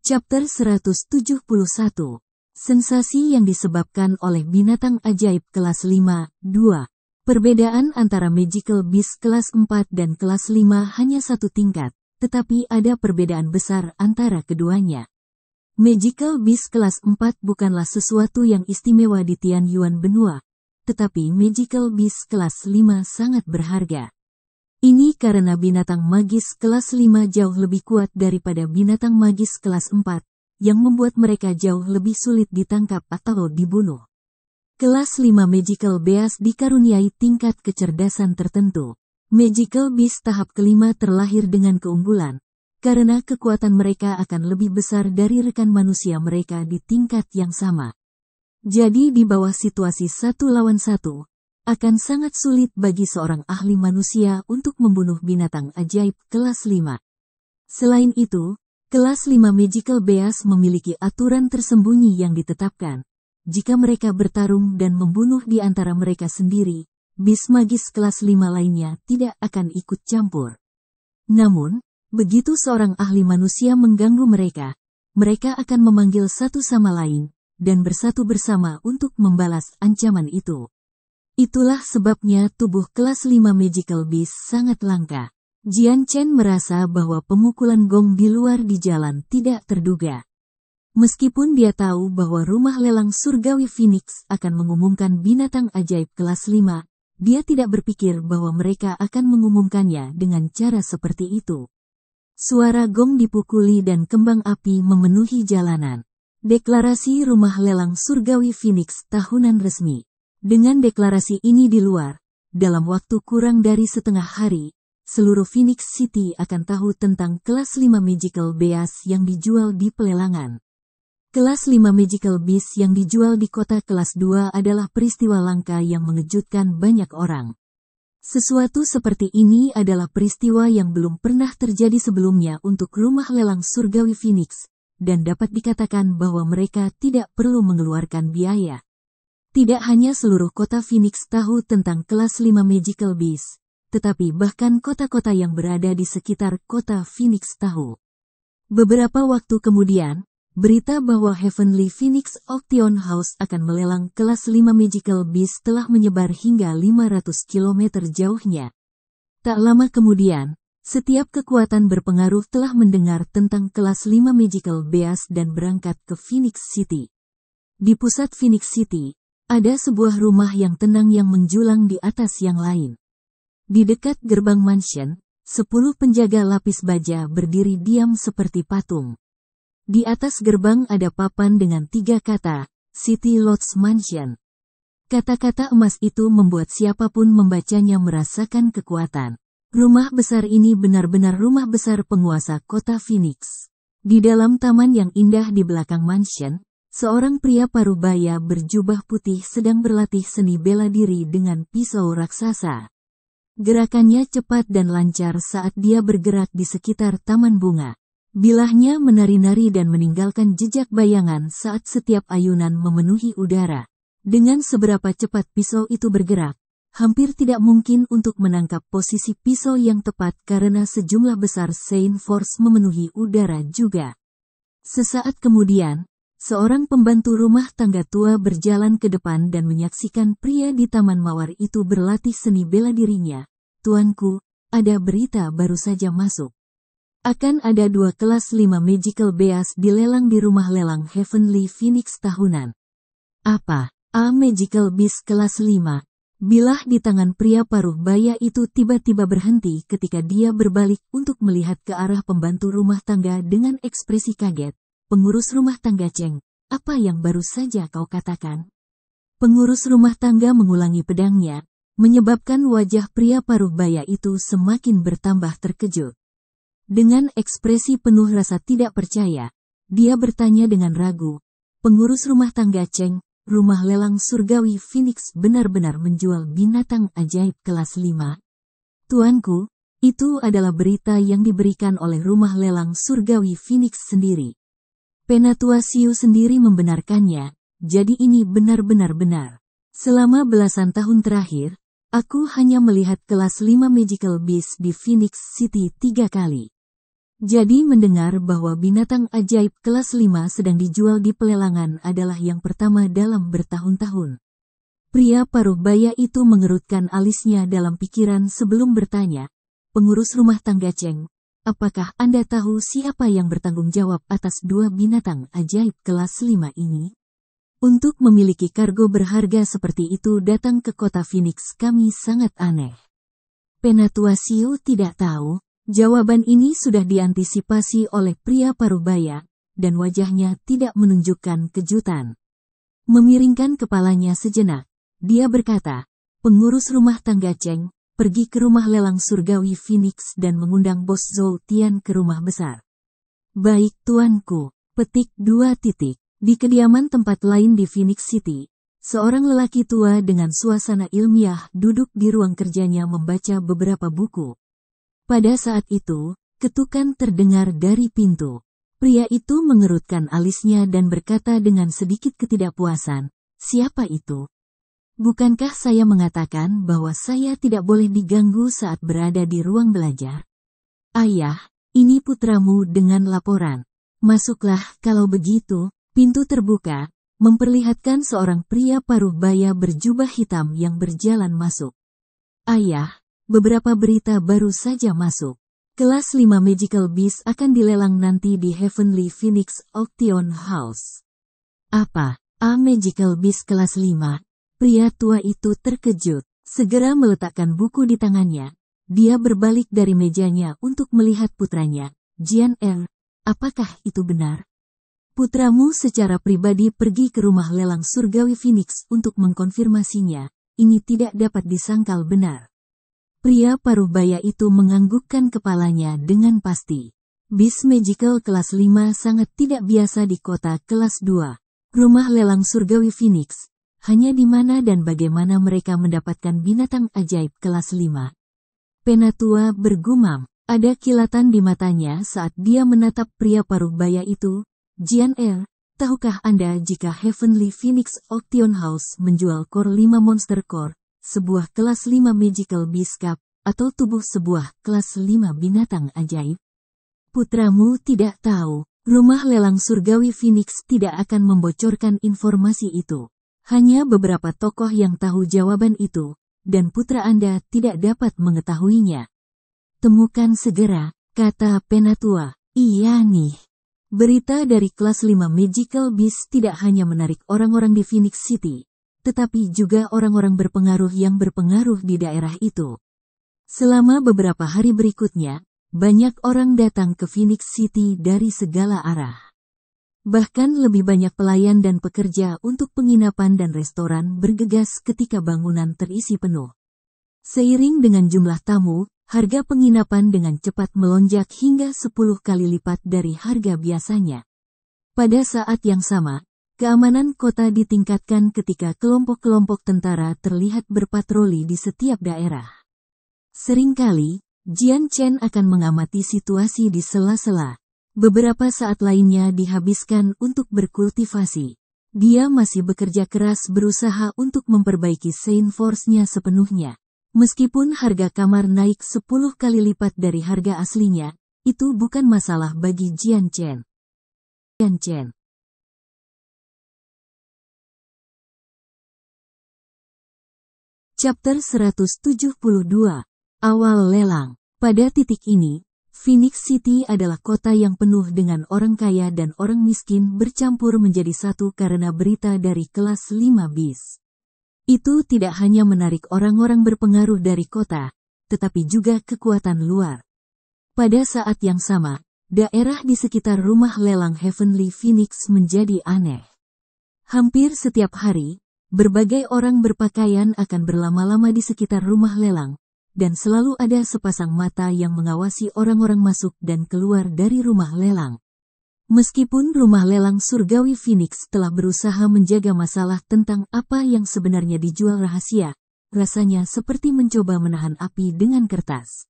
Chapter 171. Sensasi yang disebabkan oleh binatang ajaib kelas 5, 2. Perbedaan antara Magical Beast kelas 4 dan kelas 5 hanya satu tingkat, tetapi ada perbedaan besar antara keduanya. Magical Beast kelas 4 bukanlah sesuatu yang istimewa di Tianyuan benua, tetapi Magical Beast kelas 5 sangat berharga. Ini karena binatang magis kelas 5 jauh lebih kuat daripada binatang magis kelas 4, yang membuat mereka jauh lebih sulit ditangkap atau dibunuh. Kelas 5 Magical Beast dikaruniai tingkat kecerdasan tertentu. Magical Beast tahap kelima terlahir dengan keunggulan, karena kekuatan mereka akan lebih besar dari rekan manusia mereka di tingkat yang sama. Jadi di bawah situasi 1 lawan 1, akan sangat sulit bagi seorang ahli manusia untuk membunuh binatang ajaib kelas 5. Selain itu, kelas 5 Magical Beast memiliki aturan tersembunyi yang ditetapkan. Jika mereka bertarung dan membunuh di antara mereka sendiri, Beast magis kelas 5 lainnya tidak akan ikut campur. Namun, begitu seorang ahli manusia mengganggu mereka, mereka akan memanggil satu sama lain, dan bersatu bersama untuk membalas ancaman itu. Itulah sebabnya tubuh kelas 5 Magical Beast sangat langka. Jian Chen merasa bahwa pemukulan gong di luar di jalan tidak terduga. Meskipun dia tahu bahwa rumah lelang surgawi Phoenix akan mengumumkan binatang ajaib kelas 5, dia tidak berpikir bahwa mereka akan mengumumkannya dengan cara seperti itu. Suara gong dipukuli dan kembang api memenuhi jalanan. Deklarasi rumah lelang surgawi Phoenix tahunan resmi. Dengan deklarasi ini di luar, dalam waktu kurang dari setengah hari, seluruh Phoenix City akan tahu tentang kelas 5 Magical Beast yang dijual di pelelangan. Kelas 5 Magical Beast yang dijual di kota kelas 2 adalah peristiwa langka yang mengejutkan banyak orang. Sesuatu seperti ini adalah peristiwa yang belum pernah terjadi sebelumnya untuk rumah lelang surgawi Phoenix, dan dapat dikatakan bahwa mereka tidak perlu mengeluarkan biaya. Tidak hanya seluruh kota Phoenix tahu tentang kelas 5 Magical Beast, tetapi bahkan kota-kota yang berada di sekitar kota Phoenix tahu. Beberapa waktu kemudian, berita bahwa Heavenly Phoenix Auction House akan melelang kelas 5 Magical Beast telah menyebar hingga 500 km jauhnya. Tak lama kemudian, setiap kekuatan berpengaruh telah mendengar tentang kelas 5 Magical Beast dan berangkat ke Phoenix City. Di pusat Phoenix City, ada sebuah rumah yang tenang yang menjulang di atas yang lain. Di dekat gerbang mansion, 10 penjaga lapis baja berdiri diam seperti patung. Di atas gerbang ada papan dengan 3 kata, City Lodge Mansion. Kata-kata emas itu membuat siapapun membacanya merasakan kekuatan. Rumah besar ini benar-benar rumah besar penguasa kota Phoenix. Di dalam taman yang indah di belakang mansion, seorang pria parubaya berjubah putih sedang berlatih seni bela diri dengan pisau raksasa. Gerakannya cepat dan lancar saat dia bergerak di sekitar taman bunga. Bilahnya menari-nari dan meninggalkan jejak bayangan saat setiap ayunan memenuhi udara. Dengan seberapa cepat pisau itu bergerak, hampir tidak mungkin untuk menangkap posisi pisau yang tepat karena sejumlah besar Saint Force memenuhi udara juga. Sesaat kemudian, seorang pembantu rumah tangga tua berjalan ke depan dan menyaksikan pria di taman mawar itu berlatih seni bela dirinya. Tuanku, ada berita baru saja masuk. Akan ada 2 kelas 5 Magical Beast dilelang di rumah lelang Heavenly Phoenix tahunan. Apa? A Magical Beast kelas 5. Bilah di tangan pria paruh baya itu tiba-tiba berhenti ketika dia berbalik untuk melihat ke arah pembantu rumah tangga dengan ekspresi kaget. Pengurus rumah tangga Cheng, apa yang baru saja kau katakan? Pengurus rumah tangga mengulangi pedangnya, menyebabkan wajah pria paruh baya itu semakin bertambah terkejut. Dengan ekspresi penuh rasa tidak percaya, dia bertanya dengan ragu, pengurus rumah tangga Cheng, rumah lelang surgawi Phoenix benar-benar menjual binatang ajaib kelas 5? Tuanku, itu adalah berita yang diberikan oleh rumah lelang surgawi Phoenix sendiri. Penatua Siu sendiri membenarkannya, jadi ini benar-benar benar. Selama belasan tahun terakhir, aku hanya melihat kelas 5 Magical Beast di Phoenix City 3 kali. Jadi mendengar bahwa binatang ajaib kelas 5 sedang dijual di pelelangan adalah yang pertama dalam bertahun-tahun. Pria paruh baya itu mengerutkan alisnya dalam pikiran sebelum bertanya, "Pengurus rumah tangga Cheng, apakah Anda tahu siapa yang bertanggung jawab atas dua binatang ajaib kelas 5 ini? Untuk memiliki kargo berharga seperti itu datang ke kota Phoenix kami sangat aneh." Penatua Siu tidak tahu. Jawaban ini sudah diantisipasi oleh pria parubaya, dan wajahnya tidak menunjukkan kejutan. Memiringkan kepalanya sejenak, dia berkata, "Pengurus rumah tangga Cheng, pergi ke rumah lelang surgawi Phoenix dan mengundang bos Zhou Tian ke rumah besar." "Baik tuanku." Petik 2. Di kediaman tempat lain di Phoenix City, seorang lelaki tua dengan suasana ilmiah duduk di ruang kerjanya membaca beberapa buku. Pada saat itu, ketukan terdengar dari pintu. Pria itu mengerutkan alisnya dan berkata dengan sedikit ketidakpuasan, "Siapa itu? Bukankah saya mengatakan bahwa saya tidak boleh diganggu saat berada di ruang belajar?" "Ayah, ini putramu dengan laporan." "Masuklah kalau begitu." Pintu terbuka, memperlihatkan seorang pria paruh baya berjubah hitam yang berjalan masuk. "Ayah, beberapa berita baru saja masuk. Kelas 5 Magical Beast akan dilelang nanti di Heavenly Phoenix Auction House." "Apa? Magical Beast kelas 5? Pria tua itu terkejut. Segera meletakkan buku di tangannya. Dia berbalik dari mejanya untuk melihat putranya. "Jian Er, apakah itu benar? Putramu secara pribadi pergi ke rumah lelang surgawi Phoenix untuk mengkonfirmasinya. Ini tidak dapat disangkal benar." Pria parubaya itu menganggukkan kepalanya dengan pasti. Beast Magical kelas 5 sangat tidak biasa di kota kelas 2. Rumah lelang surgawi Phoenix. Hanya di mana dan bagaimana mereka mendapatkan binatang ajaib kelas 5? Penatua bergumam. Ada kilatan di matanya saat dia menatap pria parubaya itu. "Jian Er, tahukah Anda jika Heavenly Phoenix Auction House menjual Core 5 Monster Core? Sebuah kelas 5 Magical Beast Cup, atau tubuh sebuah kelas 5 binatang ajaib?" "Putramu tidak tahu. Rumah lelang surgawi Phoenix tidak akan membocorkan informasi itu. Hanya beberapa tokoh yang tahu jawaban itu, dan putra Anda tidak dapat mengetahuinya." "Temukan segera," kata penatua. "Iya nih." Berita dari kelas 5 Magical Beast tidak hanya menarik orang-orang di Phoenix City, tetapi juga orang-orang berpengaruh yang berpengaruh di daerah itu. Selama beberapa hari berikutnya, banyak orang datang ke Phoenix City dari segala arah. Bahkan lebih banyak pelayan dan pekerja untuk penginapan dan restoran bergegas ketika bangunan terisi penuh. Seiring dengan jumlah tamu, harga penginapan dengan cepat melonjak hingga 10 kali lipat dari harga biasanya. Pada saat yang sama, keamanan kota ditingkatkan ketika kelompok-kelompok tentara terlihat berpatroli di setiap daerah. Seringkali, Jian Chen akan mengamati situasi di sela-sela. Beberapa saat lainnya dihabiskan untuk berkultivasi. Dia masih bekerja keras berusaha untuk memperbaiki Saint Force-nya sepenuhnya. Meskipun harga kamar naik 10 kali lipat dari harga aslinya, itu bukan masalah bagi Jian Chen. Jian Chen. Chapter 172. Awal lelang. Pada titik ini, Phoenix City adalah kota yang penuh dengan orang kaya dan orang miskin bercampur menjadi satu karena berita dari kelas 5 bis. Itu tidak hanya menarik orang-orang berpengaruh dari kota, tetapi juga kekuatan luar. Pada saat yang sama, daerah di sekitar rumah lelang Heavenly Phoenix menjadi aneh. Hampir setiap hari, berbagai orang berpakaian akan berlama-lama di sekitar rumah lelang, dan selalu ada sepasang mata yang mengawasi orang-orang masuk dan keluar dari rumah lelang. Meskipun rumah lelang surgawi Phoenix telah berusaha menjaga masalah tentang apa yang sebenarnya dijual rahasia, rasanya seperti mencoba menahan api dengan kertas.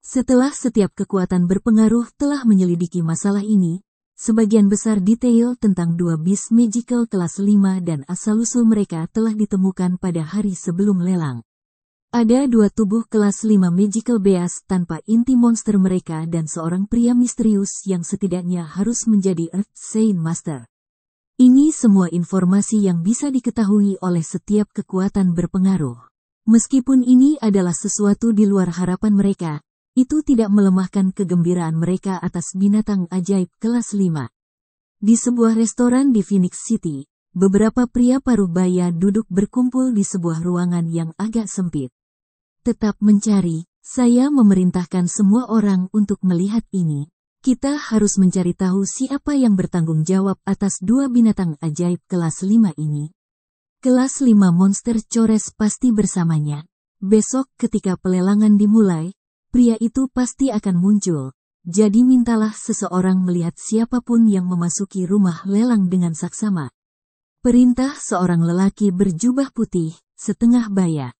Setelah setiap kekuatan berpengaruh telah menyelidiki masalah ini, sebagian besar detail tentang dua bis magical kelas 5 dan asal-usul mereka telah ditemukan pada hari sebelum lelang. Ada dua tubuh kelas 5 Magical Beast tanpa inti monster mereka dan seorang pria misterius yang setidaknya harus menjadi Earth Saint Master. Ini semua informasi yang bisa diketahui oleh setiap kekuatan berpengaruh. Meskipun ini adalah sesuatu di luar harapan mereka, itu tidak melemahkan kegembiraan mereka atas binatang ajaib kelas 5. Di sebuah restoran di Phoenix City, beberapa pria paruh baya duduk berkumpul di sebuah ruangan yang agak sempit. Tetap mencari, saya memerintahkan semua orang untuk melihat ini. Kita harus mencari tahu siapa yang bertanggung jawab atas dua binatang ajaib kelas 5 ini. Kelas 5 monster Chores pasti bersamanya. Besok ketika pelelangan dimulai, pria itu pasti akan muncul. Jadi mintalah seseorang melihat siapapun yang memasuki rumah lelang dengan saksama. Perintah seorang lelaki berjubah putih, setengah baya.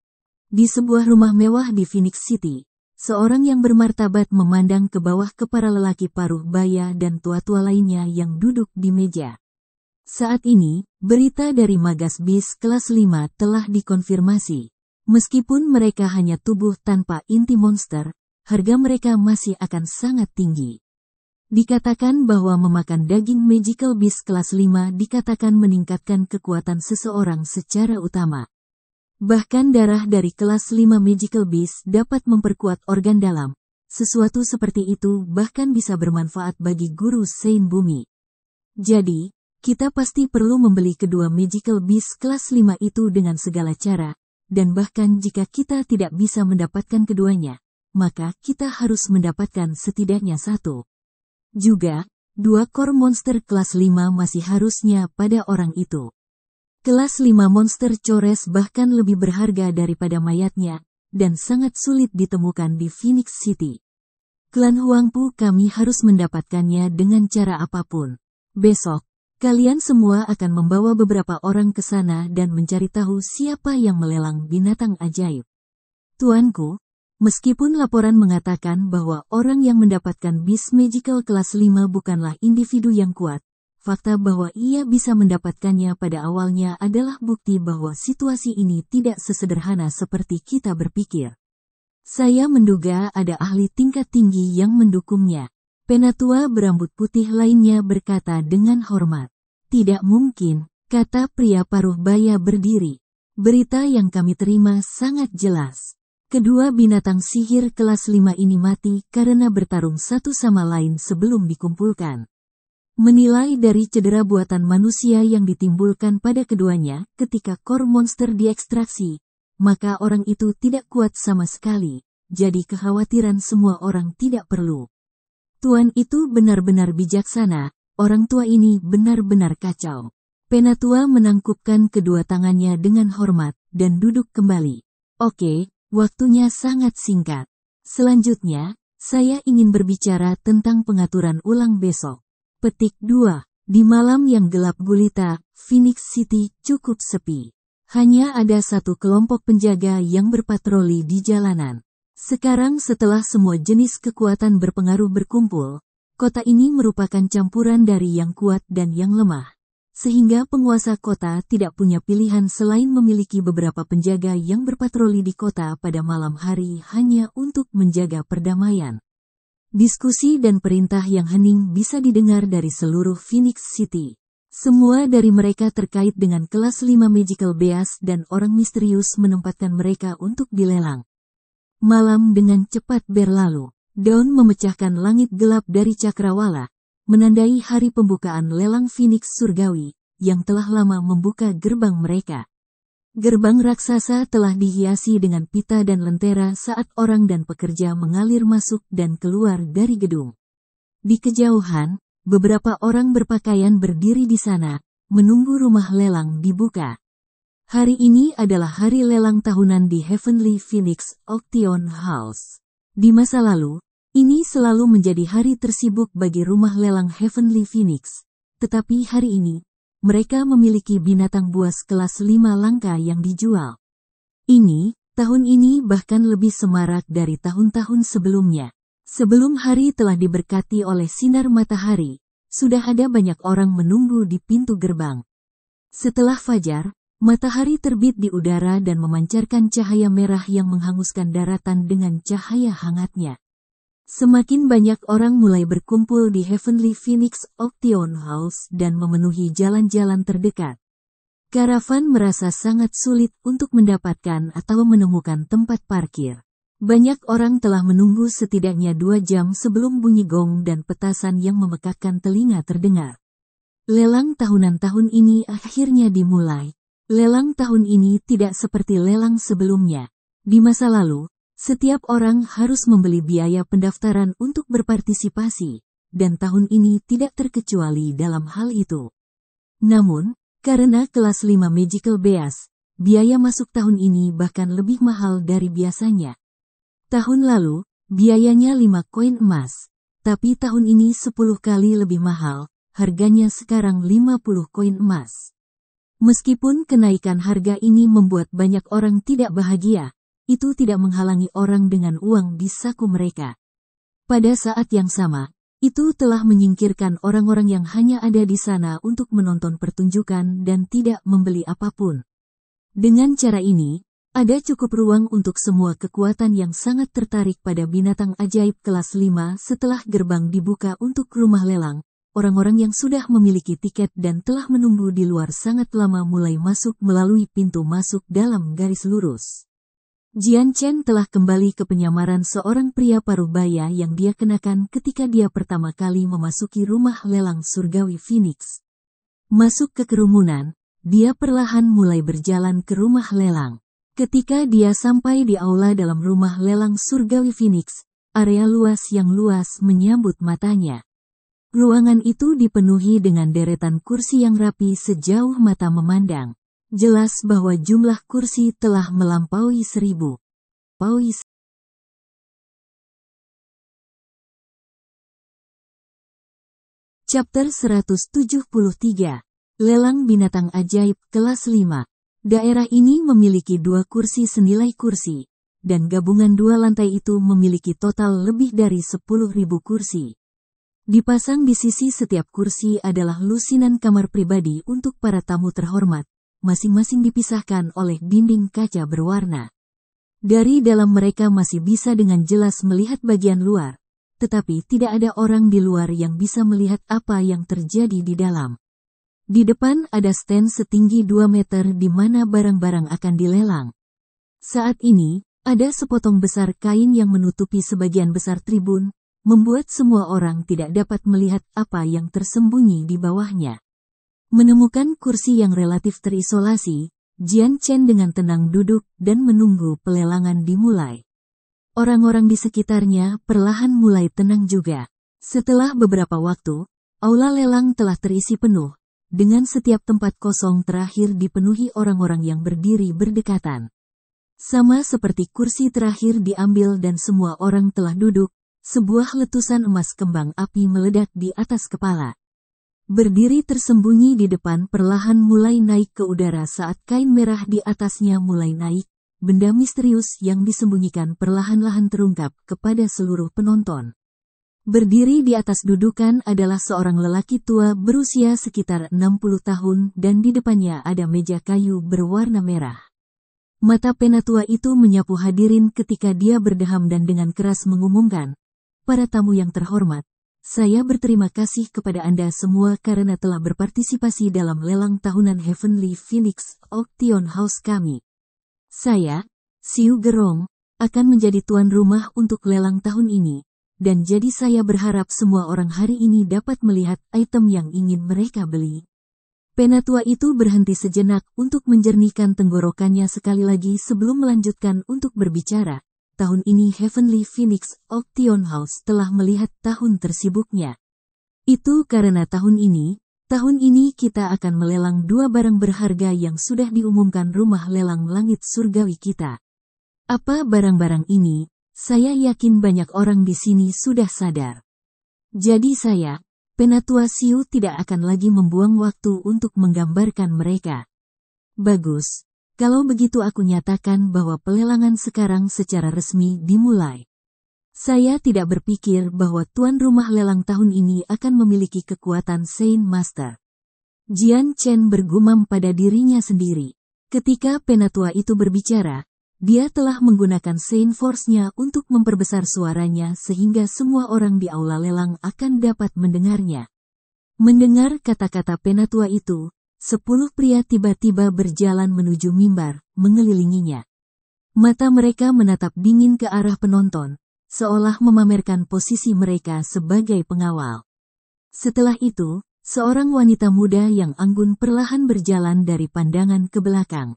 Di sebuah rumah mewah di Phoenix City, seorang yang bermartabat memandang ke bawah ke para lelaki paruh baya dan tua-tua lainnya yang duduk di meja. Saat ini, berita dari Magas Beast kelas 5 telah dikonfirmasi. Meskipun mereka hanya tubuh tanpa inti monster, harga mereka masih akan sangat tinggi. Dikatakan bahwa memakan daging Magical Beast kelas 5 dikatakan meningkatkan kekuatan seseorang secara utama. Bahkan darah dari kelas 5 Magical Beast dapat memperkuat organ dalam. Sesuatu seperti itu bahkan bisa bermanfaat bagi guru Saint Bumi. Jadi, kita pasti perlu membeli kedua Magical Beast kelas 5 itu dengan segala cara, dan bahkan jika kita tidak bisa mendapatkan keduanya, maka kita harus mendapatkan setidaknya satu. Juga, dua core monster kelas 5 masih harusnya pada orang itu. Kelas 5 monster Chores bahkan lebih berharga daripada mayatnya, dan sangat sulit ditemukan di Phoenix City. Klan Huangpu kami harus mendapatkannya dengan cara apapun. Besok, kalian semua akan membawa beberapa orang ke sana dan mencari tahu siapa yang melelang binatang ajaib. Tuanku, meskipun laporan mengatakan bahwa orang yang mendapatkan Beast Magical kelas 5 bukanlah individu yang kuat, fakta bahwa ia bisa mendapatkannya pada awalnya adalah bukti bahwa situasi ini tidak sesederhana seperti kita berpikir. Saya menduga ada ahli tingkat tinggi yang mendukungnya. Penatua berambut putih lainnya berkata dengan hormat. Tidak mungkin, kata pria paruh baya berdiri. Berita yang kami terima sangat jelas. Kedua binatang sihir kelas 5 ini mati karena bertarung satu sama lain sebelum dikumpulkan. Menilai dari cedera buatan manusia yang ditimbulkan pada keduanya ketika core monster diekstraksi, maka orang itu tidak kuat sama sekali, jadi kekhawatiran semua orang tidak perlu. Tuan itu benar-benar bijaksana, orang tua ini benar-benar kacau. Penatua menangkupkan kedua tangannya dengan hormat, dan duduk kembali. Oke, waktunya sangat singkat. Selanjutnya, saya ingin berbicara tentang pengaturan ulang besok. Petik 2. Di malam yang gelap gulita, Phoenix City cukup sepi. Hanya ada satu kelompok penjaga yang berpatroli di jalanan. Sekarang setelah semua jenis kekuatan berpengaruh berkumpul, kota ini merupakan campuran dari yang kuat dan yang lemah. Sehingga penguasa kota tidak punya pilihan selain memiliki beberapa penjaga yang berpatroli di kota pada malam hari hanya untuk menjaga perdamaian. Diskusi dan perintah yang hening bisa didengar dari seluruh Phoenix City. Semua dari mereka terkait dengan kelas 5 Magical Beast dan orang misterius menempatkan mereka untuk dilelang. Malam dengan cepat berlalu. Dawn memecahkan langit gelap dari cakrawala, menandai hari pembukaan lelang Phoenix Surgawi, yang telah lama membuka gerbang mereka. Gerbang raksasa telah dihiasi dengan pita dan lentera saat orang dan pekerja mengalir masuk dan keluar dari gedung. Di kejauhan, beberapa orang berpakaian berdiri di sana, menunggu rumah lelang dibuka. Hari ini adalah hari lelang tahunan di Heavenly Phoenix Auction House. Di masa lalu, ini selalu menjadi hari tersibuk bagi rumah lelang Heavenly Phoenix. Tetapi hari ini, mereka memiliki binatang buas kelas 5 langka yang dijual. Tahun ini bahkan lebih semarak dari tahun-tahun sebelumnya. Sebelum hari telah diberkati oleh sinar matahari, sudah ada banyak orang menunggu di pintu gerbang. Setelah fajar, Matahari terbit di udara dan memancarkan cahaya merah yang menghanguskan daratan dengan cahaya hangatnya. Semakin banyak orang mulai berkumpul di Heavenly Phoenix Auction House dan memenuhi jalan-jalan terdekat. Karavan merasa sangat sulit untuk mendapatkan atau menemukan tempat parkir. Banyak orang telah menunggu setidaknya 2 jam sebelum bunyi gong dan petasan yang memekakkan telinga terdengar. Lelang tahunan tahun ini akhirnya dimulai. Lelang tahun ini tidak seperti lelang sebelumnya. Di masa lalu, setiap orang harus membeli biaya pendaftaran untuk berpartisipasi, dan tahun ini tidak terkecuali dalam hal itu. Namun, karena kelas 5 Magical Beast, biaya masuk tahun ini bahkan lebih mahal dari biasanya. Tahun lalu, biayanya 5 koin emas, tapi tahun ini 10 kali lebih mahal, harganya sekarang 50 koin emas. Meskipun kenaikan harga ini membuat banyak orang tidak bahagia, itu tidak menghalangi orang dengan uang di saku mereka. Pada saat yang sama, itu telah menyingkirkan orang-orang yang hanya ada di sana untuk menonton pertunjukan dan tidak membeli apapun. Dengan cara ini, ada cukup ruang untuk semua kekuatan yang sangat tertarik pada binatang ajaib kelas 5 setelah gerbang dibuka untuk rumah lelang. Orang-orang yang sudah memiliki tiket dan telah menunggu di luar sangat lama mulai masuk melalui pintu masuk dalam garis lurus. Jian Chen telah kembali ke penyamaran seorang pria parubaya yang dia kenakan ketika dia pertama kali memasuki rumah lelang surgawi Phoenix. Masuk ke kerumunan, dia perlahan mulai berjalan ke rumah lelang. Ketika dia sampai di aula dalam rumah lelang surgawi Phoenix, area luas yang luas menyambut matanya. Ruangan itu dipenuhi dengan deretan kursi yang rapi sejauh mata memandang. Jelas bahwa jumlah kursi telah melampaui 1000. Chapter 173. Lelang binatang ajaib kelas 5. Daerah ini memiliki 2 kursi senilai kursi, dan gabungan 2 lantai itu memiliki total lebih dari 10.000 kursi. Dipasang di sisi setiap kursi adalah lusinan kamar pribadi untuk para tamu terhormat, masing-masing dipisahkan oleh dinding kaca berwarna. Dari dalam mereka masih bisa dengan jelas melihat bagian luar, tetapi tidak ada orang di luar yang bisa melihat apa yang terjadi di dalam. Di depan ada stand setinggi 2 meter di mana barang-barang akan dilelang. Saat ini, ada sepotong besar kain yang menutupi sebagian besar tribun, membuat semua orang tidak dapat melihat apa yang tersembunyi di bawahnya. Menemukan kursi yang relatif terisolasi, Jian Chen dengan tenang duduk dan menunggu pelelangan dimulai. Orang-orang di sekitarnya perlahan mulai tenang juga. Setelah beberapa waktu, aula lelang telah terisi penuh, dengan setiap tempat kosong terakhir dipenuhi orang-orang yang berdiri berdekatan. Sama seperti kursi terakhir diambil dan semua orang telah duduk, sebuah letusan emas kembang api meledak di atas kepala. Berdiri tersembunyi di depan perlahan mulai naik ke udara saat kain merah di atasnya mulai naik, benda misterius yang disembunyikan perlahan-lahan terungkap kepada seluruh penonton. Berdiri di atas dudukan adalah seorang lelaki tua berusia sekitar 60 tahun dan di depannya ada meja kayu berwarna merah. Mata penatua itu menyapu hadirin ketika dia berdeham dan dengan keras mengumumkan, "Para tamu yang terhormat, saya berterima kasih kepada Anda semua karena telah berpartisipasi dalam lelang tahunan Heavenly Phoenix Auction House kami. Saya, Xiu Gerong, akan menjadi tuan rumah untuk lelang tahun ini, dan jadi saya berharap semua orang hari ini dapat melihat item yang ingin mereka beli." Penatua itu berhenti sejenak untuk menjernihkan tenggorokannya sekali lagi sebelum melanjutkan untuk berbicara. Tahun ini Heavenly Phoenix Auction House telah melihat tahun tersibuknya. Itu karena tahun ini kita akan melelang 2 barang berharga yang sudah diumumkan rumah lelang langit surgawi kita. Apa barang-barang ini? Saya yakin banyak orang di sini sudah sadar. Jadi saya, Penatua Xiu tidak akan lagi membuang waktu untuk menggambarkan mereka. Bagus. Kalau begitu aku nyatakan bahwa pelelangan sekarang secara resmi dimulai. Saya tidak berpikir bahwa tuan rumah lelang tahun ini akan memiliki kekuatan Saint Master. Jian Chen bergumam pada dirinya sendiri. Ketika penatua itu berbicara, dia telah menggunakan Sein Force-nya untuk memperbesar suaranya sehingga semua orang di aula lelang akan dapat mendengarnya. Mendengar kata-kata penatua itu, 10 pria tiba-tiba berjalan menuju mimbar, mengelilinginya. Mata mereka menatap dingin ke arah penonton, seolah memamerkan posisi mereka sebagai pengawal. Setelah itu, seorang wanita muda yang anggun perlahan berjalan dari pandangan ke belakang.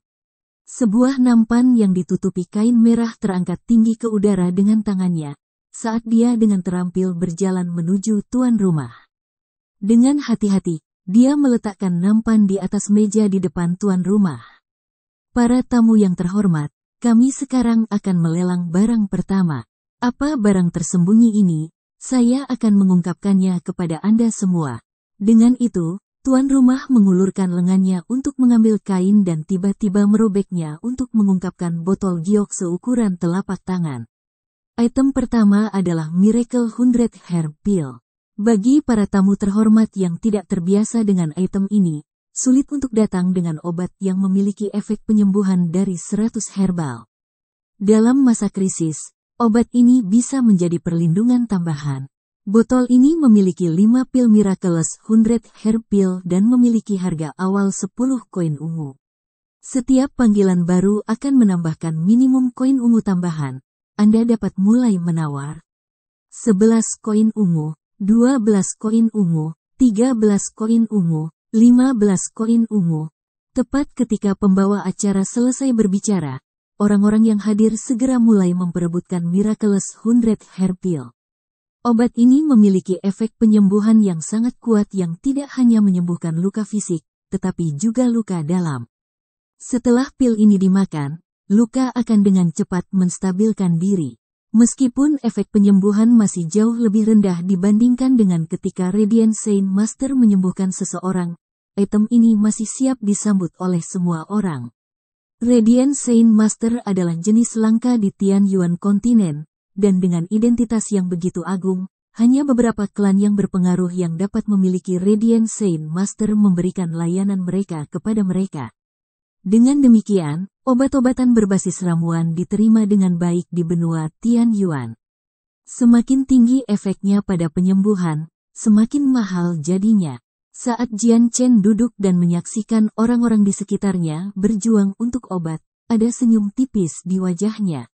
Sebuah nampan yang ditutupi kain merah terangkat tinggi ke udara dengan tangannya, saat dia dengan terampil berjalan menuju tuan rumah. Dengan hati-hati, dia meletakkan nampan di atas meja di depan tuan rumah. Para tamu yang terhormat, kami sekarang akan melelang barang pertama. Apa barang tersembunyi ini? Saya akan mengungkapkannya kepada Anda semua. Dengan itu, tuan rumah mengulurkan lengannya untuk mengambil kain dan tiba-tiba merobeknya untuk mengungkapkan botol giok seukuran telapak tangan. Item pertama adalah Miracle 100 Hair Peel. Bagi para tamu terhormat yang tidak terbiasa dengan item ini, sulit untuk datang dengan obat yang memiliki efek penyembuhan dari 100 herbal. Dalam masa krisis, obat ini bisa menjadi perlindungan tambahan. Botol ini memiliki 5 pil Miraculous 100 Hair Peel dan memiliki harga awal 10 koin ungu. Setiap panggilan baru akan menambahkan minimum koin ungu tambahan. Anda dapat mulai menawar 11 koin ungu, 12 koin ungu, 13 koin ungu, 15 koin ungu. Tepat ketika pembawa acara selesai berbicara, orang-orang yang hadir segera mulai memperebutkan Miraculous 100 Hair Peel. Obat ini memiliki efek penyembuhan yang sangat kuat yang tidak hanya menyembuhkan luka fisik, tetapi juga luka dalam. Setelah pil ini dimakan, luka akan dengan cepat menstabilkan diri. Meskipun efek penyembuhan masih jauh lebih rendah dibandingkan dengan ketika Radiant Sein Master menyembuhkan seseorang, item ini masih siap disambut oleh semua orang. Radiant Sein Master adalah jenis langka di Tian Yuan kontinen, dan dengan identitas yang begitu agung, hanya beberapa klan yang berpengaruh yang dapat memiliki Radiant Sein Master memberikan layanan mereka kepada mereka. Dengan demikian, obat-obatan berbasis ramuan diterima dengan baik di benua Tian Yuan. Semakin tinggi efeknya pada penyembuhan, semakin mahal jadinya. Saat Jian Chen duduk dan menyaksikan orang-orang di sekitarnya berjuang untuk obat, ada senyum tipis di wajahnya.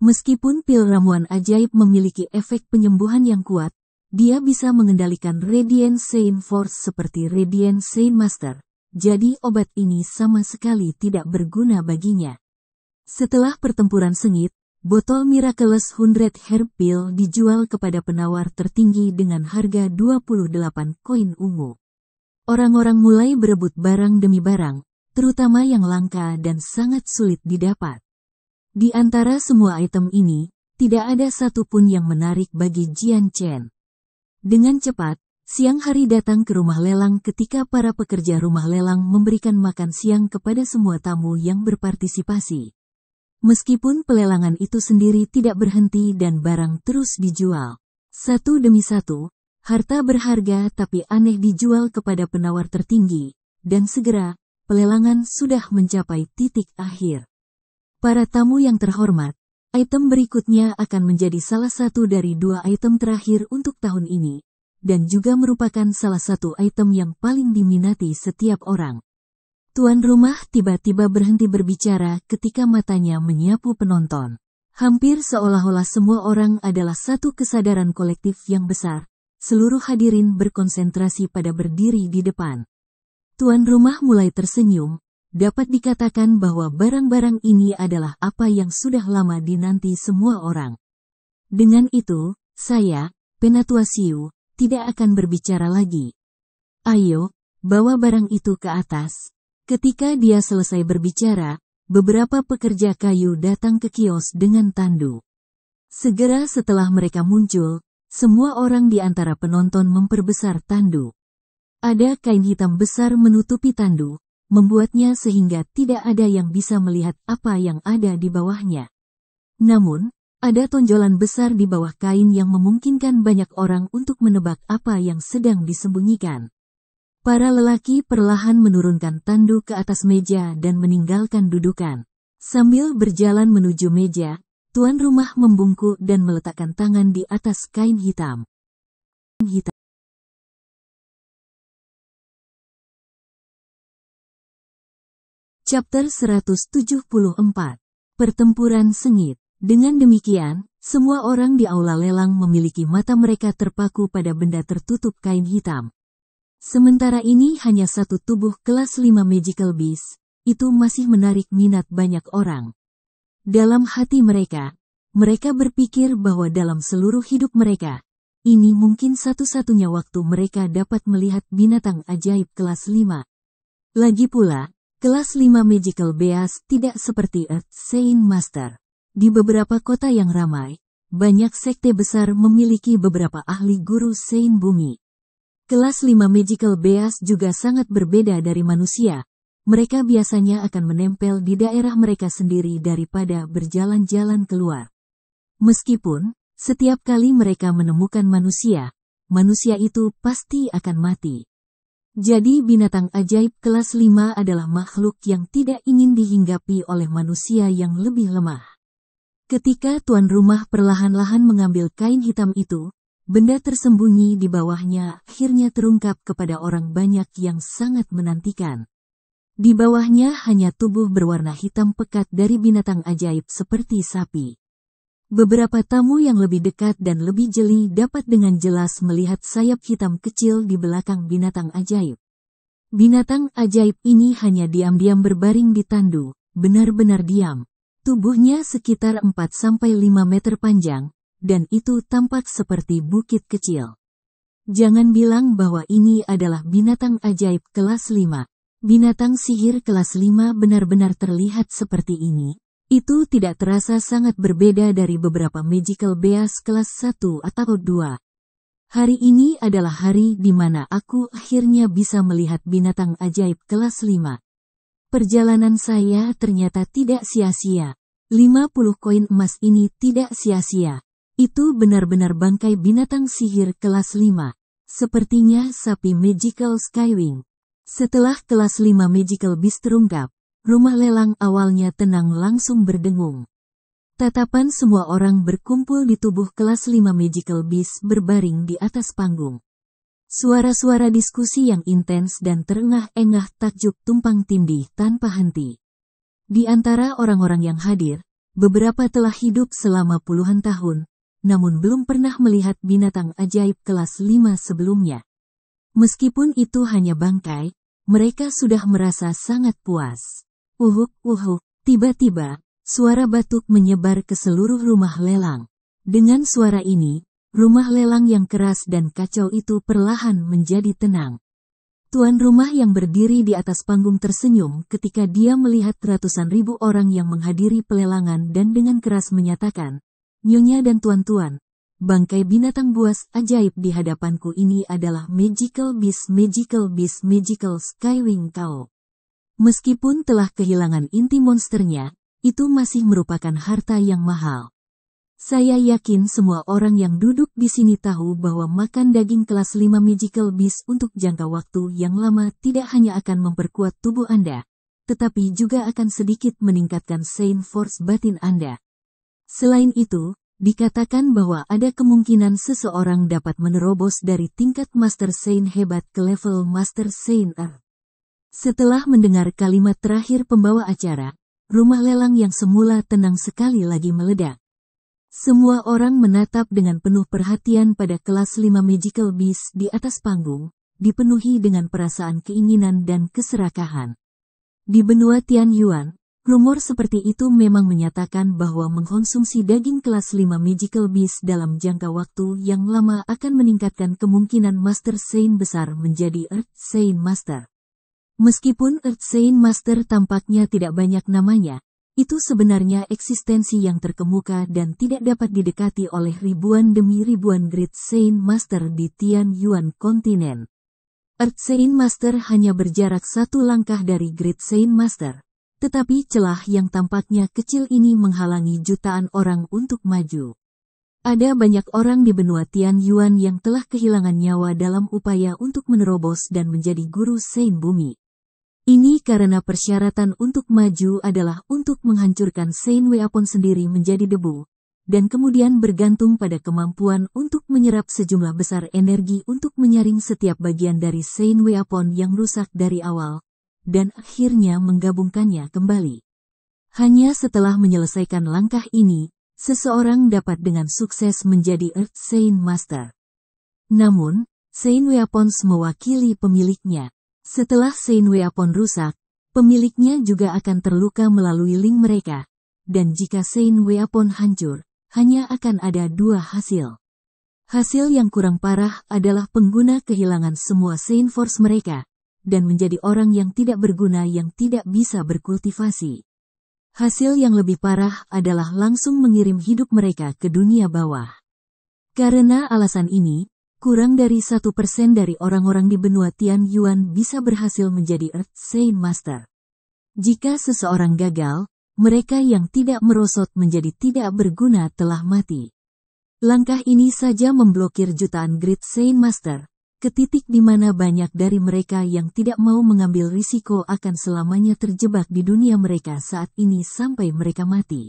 Meskipun pil ramuan ajaib memiliki efek penyembuhan yang kuat, dia bisa mengendalikan Radiant Sein Force seperti Radiant Sein Master. Jadi obat ini sama sekali tidak berguna baginya. Setelah pertempuran sengit, botol Miraculous 100 Hair Peel dijual kepada penawar tertinggi dengan harga 28 koin ungu. Orang-orang mulai berebut barang demi barang, terutama yang langka dan sangat sulit didapat. Di antara semua item ini, tidak ada satupun yang menarik bagi Jian Chen. Dengan cepat, siang hari datang ke rumah lelang ketika para pekerja rumah lelang memberikan makan siang kepada semua tamu yang berpartisipasi. Meskipun pelelangan itu sendiri tidak berhenti dan barang terus dijual. Satu demi satu, harta berharga tapi aneh dijual kepada penawar tertinggi, dan segera, pelelangan sudah mencapai titik akhir. Para tamu yang terhormat, item berikutnya akan menjadi salah satu dari 2 item terakhir untuk tahun ini. Dan juga merupakan salah satu item yang paling diminati setiap orang. Tuan rumah tiba-tiba berhenti berbicara ketika matanya menyapu penonton. Hampir seolah-olah semua orang adalah satu kesadaran kolektif yang besar. Seluruh hadirin berkonsentrasi pada berdiri di depan. Tuan rumah mulai tersenyum. Dapat dikatakan bahwa barang-barang ini adalah apa yang sudah lama dinanti semua orang. Dengan itu, saya, Penatua Xiu, tidak akan berbicara lagi. Ayo, bawa barang itu ke atas. Ketika dia selesai berbicara, beberapa pekerja kayu datang ke kios dengan tandu. Segera setelah mereka muncul, semua orang di antara penonton memperbesar tandu. Ada kain hitam besar menutupi tandu, membuatnya sehingga tidak ada yang bisa melihat apa yang ada di bawahnya. Namun, ada tonjolan besar di bawah kain yang memungkinkan banyak orang untuk menebak apa yang sedang disembunyikan. Para lelaki perlahan menurunkan tandu ke atas meja dan meninggalkan dudukan. Sambil berjalan menuju meja, tuan rumah membungkuk dan meletakkan tangan di atas kain hitam. Chapter 174. Pertempuran sengit. Dengan demikian, semua orang di aula lelang memiliki mata mereka terpaku pada benda tertutup kain hitam. Sementara ini hanya satu tubuh kelas 5 Magical Beast, itu masih menarik minat banyak orang. Dalam hati mereka berpikir bahwa dalam seluruh hidup mereka, ini mungkin satu-satunya waktu mereka dapat melihat binatang ajaib kelas 5. Lagi pula, kelas 5 Magical Beast tidak seperti Earth Saint Master. Di beberapa kota yang ramai, banyak sekte besar memiliki beberapa ahli guru Saint Bumi. Kelas 5 Magical Beast juga sangat berbeda dari manusia. Mereka biasanya akan menempel di daerah mereka sendiri daripada berjalan-jalan keluar. Meskipun, setiap kali mereka menemukan manusia itu pasti akan mati. Jadi binatang ajaib kelas 5 adalah makhluk yang tidak ingin dihinggapi oleh manusia yang lebih lemah. Ketika tuan rumah perlahan-lahan mengambil kain hitam itu, benda tersembunyi di bawahnya akhirnya terungkap kepada orang banyak yang sangat menantikan. Di bawahnya hanya tubuh berwarna hitam pekat dari binatang ajaib seperti sapi. Beberapa tamu yang lebih dekat dan lebih jeli dapat dengan jelas melihat sayap hitam kecil di belakang binatang ajaib. Binatang ajaib ini hanya diam-diam berbaring di tandu, benar-benar diam. Tubuhnya sekitar 4-5 meter panjang, dan itu tampak seperti bukit kecil. Jangan bilang bahwa ini adalah binatang ajaib kelas 5. Binatang sihir kelas 5 benar-benar terlihat seperti ini. Itu tidak terasa sangat berbeda dari beberapa Magical Beast kelas 1 atau 2. Hari ini adalah hari di mana aku akhirnya bisa melihat binatang ajaib kelas 5. Perjalanan saya ternyata tidak sia-sia. 50 koin emas ini tidak sia-sia. Itu benar-benar bangkai binatang sihir kelas 5. Sepertinya sapi Magical Skywing. Setelah kelas 5 Magical Beast terungkap, rumah lelang awalnya tenang langsung berdengung. Tatapan semua orang berkumpul di tubuh kelas 5 Magical Beast berbaring di atas panggung. Suara-suara diskusi yang intens dan terengah-engah takjub tumpang tindih tanpa henti. Di antara orang-orang yang hadir, beberapa telah hidup selama puluhan tahun, namun belum pernah melihat binatang ajaib kelas 5 sebelumnya. Meskipun itu hanya bangkai, mereka sudah merasa sangat puas. Tiba-tiba, suara batuk menyebar ke seluruh rumah lelang. Dengan suara ini, rumah lelang yang keras dan kacau itu perlahan menjadi tenang. Tuan rumah yang berdiri di atas panggung tersenyum ketika dia melihat ratusan ribu orang yang menghadiri pelelangan dan dengan keras menyatakan, "Nyonya dan tuan-tuan, bangkai binatang buas ajaib di hadapanku ini adalah Magical Beast Magical Skywing Cow. Meskipun telah kehilangan inti monsternya, itu masih merupakan harta yang mahal. Saya yakin semua orang yang duduk di sini tahu bahwa makan daging kelas 5 Magical Beast untuk jangka waktu yang lama tidak hanya akan memperkuat tubuh Anda, tetapi juga akan sedikit meningkatkan Saint Force batin Anda. Selain itu, dikatakan bahwa ada kemungkinan seseorang dapat menerobos dari tingkat Master Saint hebat ke level Master Saint Earth." Setelah mendengar kalimat terakhir pembawa acara, rumah lelang yang semula tenang sekali lagi meledak. Semua orang menatap dengan penuh perhatian pada kelas 5 Magical Beast di atas panggung, dipenuhi dengan perasaan keinginan dan keserakahan. Di benua Tianyuan, rumor seperti itu memang menyatakan bahwa mengkonsumsi daging kelas 5 Magical Beast dalam jangka waktu yang lama akan meningkatkan kemungkinan Master Saint besar menjadi Earth Saint Master. Meskipun Earth Saint Master tampaknya tidak banyak namanya, itu sebenarnya eksistensi yang terkemuka dan tidak dapat didekati oleh ribuan demi ribuan Great Saint Master di Tianyuan kontinen. Earth Saint Master hanya berjarak satu langkah dari Great Saint Master. Tetapi celah yang tampaknya kecil ini menghalangi jutaan orang untuk maju. Ada banyak orang di benua Tianyuan yang telah kehilangan nyawa dalam upaya untuk menerobos dan menjadi guru Sein Bumi. Ini karena persyaratan untuk maju adalah untuk menghancurkan Sein Weapon sendiri menjadi debu, dan kemudian bergantung pada kemampuan untuk menyerap sejumlah besar energi untuk menyaring setiap bagian dari Sein Weapon yang rusak dari awal, dan akhirnya menggabungkannya kembali. Hanya setelah menyelesaikan langkah ini, seseorang dapat dengan sukses menjadi Earth Sein Master. Namun, Sein Weapons mewakili pemiliknya. Setelah Sein Weapon rusak, pemiliknya juga akan terluka melalui link mereka, dan jika Sein Weapon hancur, hanya akan ada dua hasil. Hasil yang kurang parah adalah pengguna kehilangan semua Sein Force mereka, dan menjadi orang yang tidak berguna yang tidak bisa berkultivasi. Hasil yang lebih parah adalah langsung mengirim hidup mereka ke dunia bawah. Karena alasan ini, kurang dari 1% dari orang-orang di benua Tianyuan bisa berhasil menjadi Earth Sein Master. Jika seseorang gagal, mereka yang tidak merosot menjadi tidak berguna telah mati. Langkah ini saja memblokir jutaan Great Sein Master, ke titik di mana banyak dari mereka yang tidak mau mengambil risiko akan selamanya terjebak di dunia mereka saat ini sampai mereka mati.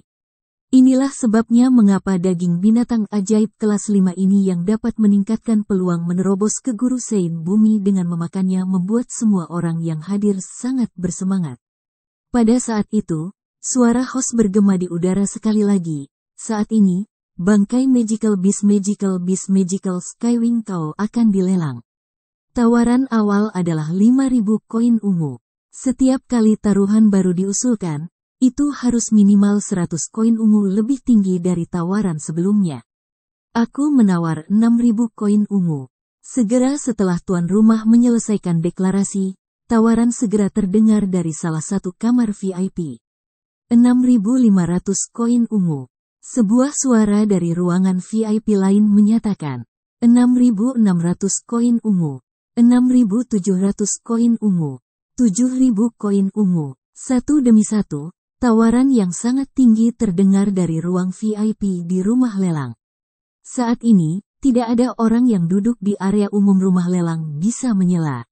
Inilah sebabnya mengapa daging binatang ajaib kelas 5 ini yang dapat meningkatkan peluang menerobos ke guru Sein Bumi dengan memakannya membuat semua orang yang hadir sangat bersemangat. Pada saat itu, suara host bergema di udara sekali lagi. Saat ini, bangkai Magical Beast Magical Skywing Cow akan dilelang. Tawaran awal adalah 5.000 koin ungu. Setiap kali taruhan baru diusulkan, itu harus minimal 100 koin ungu lebih tinggi dari tawaran sebelumnya. Aku menawar 6.000 koin ungu. Segera setelah tuan rumah menyelesaikan deklarasi, tawaran segera terdengar dari salah satu kamar VIP. 6.500 koin ungu. Sebuah suara dari ruangan VIP lain menyatakan, 6.600 koin ungu, 6.700 koin ungu, 7.000 koin ungu. Satu demi satu, tawaran yang sangat tinggi terdengar dari ruang VIP di rumah lelang. Saat ini, tidak ada orang yang duduk di area umum rumah lelang bisa menyela.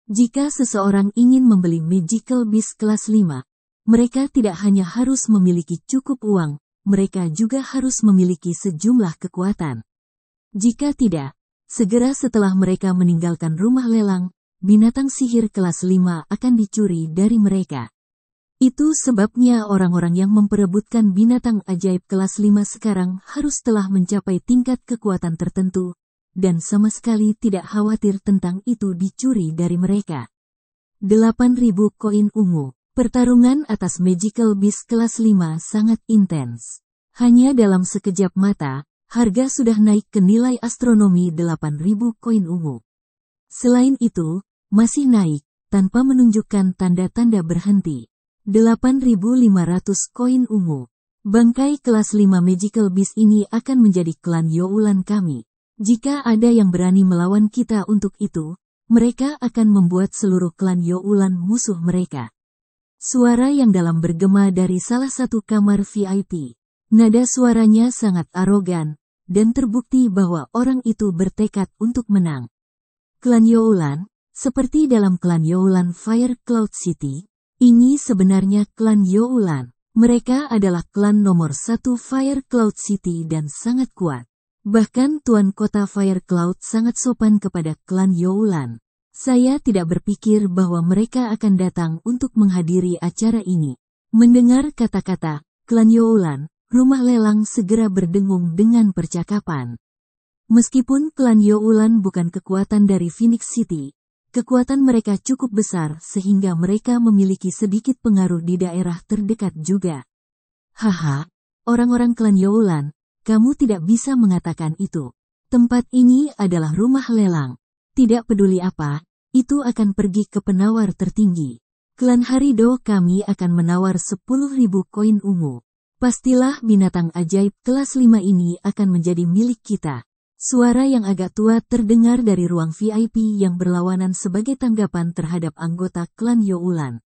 Jika seseorang ingin membeli Magical Beast kelas 5, mereka tidak hanya harus memiliki cukup uang, mereka juga harus memiliki sejumlah kekuatan. Jika tidak, segera setelah mereka meninggalkan rumah lelang, binatang sihir kelas 5 akan dicuri dari mereka. Itu sebabnya orang-orang yang memperebutkan binatang ajaib kelas 5 sekarang harus telah mencapai tingkat kekuatan tertentu, dan sama sekali tidak khawatir tentang itu dicuri dari mereka. 8.000 koin ungu. Pertarungan atas Magical Beast kelas 5 sangat intens. Hanya dalam sekejap mata, harga sudah naik ke nilai astronomi 8.000 koin ungu. Selain itu, masih naik, tanpa menunjukkan tanda-tanda berhenti. 8.500 koin ungu. Bangkai kelas 5 Magical Beast ini akan menjadi klan Youlan kami. Jika ada yang berani melawan kita untuk itu, mereka akan membuat seluruh klan Youlan musuh mereka. Suara yang dalam bergema dari salah satu kamar VIP. Nada suaranya sangat arogan, dan terbukti bahwa orang itu bertekad untuk menang. Klan Youlan, seperti dalam klan Youlan Fire Cloud City, ini sebenarnya klan Youlan. Mereka adalah klan nomor 1 Fire Cloud City dan sangat kuat. Bahkan tuan kota Fire Cloud sangat sopan kepada klan Youlan. Saya tidak berpikir bahwa mereka akan datang untuk menghadiri acara ini. Mendengar kata-kata, klan Youlan, rumah lelang segera berdengung dengan percakapan. Meskipun klan Youlan bukan kekuatan dari Phoenix City, kekuatan mereka cukup besar sehingga mereka memiliki sedikit pengaruh di daerah terdekat juga. Haha, orang-orang klan Youlan, kamu tidak bisa mengatakan itu. Tempat ini adalah rumah lelang. Tidak peduli apa, itu akan pergi ke penawar tertinggi. Klan Harido kami akan menawar 10.000 koin ungu. Pastilah binatang ajaib kelas 5 ini akan menjadi milik kita. Suara yang agak tua terdengar dari ruang VIP yang berlawanan sebagai tanggapan terhadap anggota klan Youlan.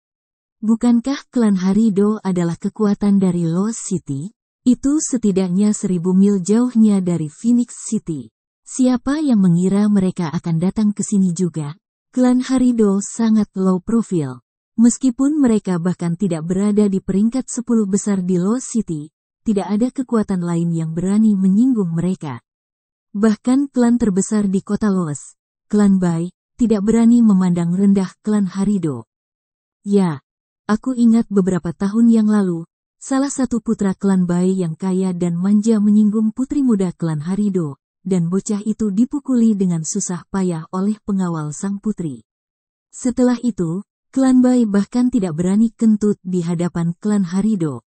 Bukankah klan Harido adalah kekuatan dari Lost City? Itu setidaknya 1000 mil jauhnya dari Phoenix City. Siapa yang mengira mereka akan datang ke sini juga? Klan Harido sangat low profile. Meskipun mereka bahkan tidak berada di peringkat 10 besar di Lost City, tidak ada kekuatan lain yang berani menyinggung mereka. Bahkan klan terbesar di kota Lost, Klan Bai, tidak berani memandang rendah klan Harido. Ya, aku ingat beberapa tahun yang lalu, salah satu putra klan Bai yang kaya dan manja menyinggung putri muda klan Harido, dan bocah itu dipukuli dengan susah payah oleh pengawal sang putri. Setelah itu, klan Bai bahkan tidak berani kentut di hadapan klan Harido.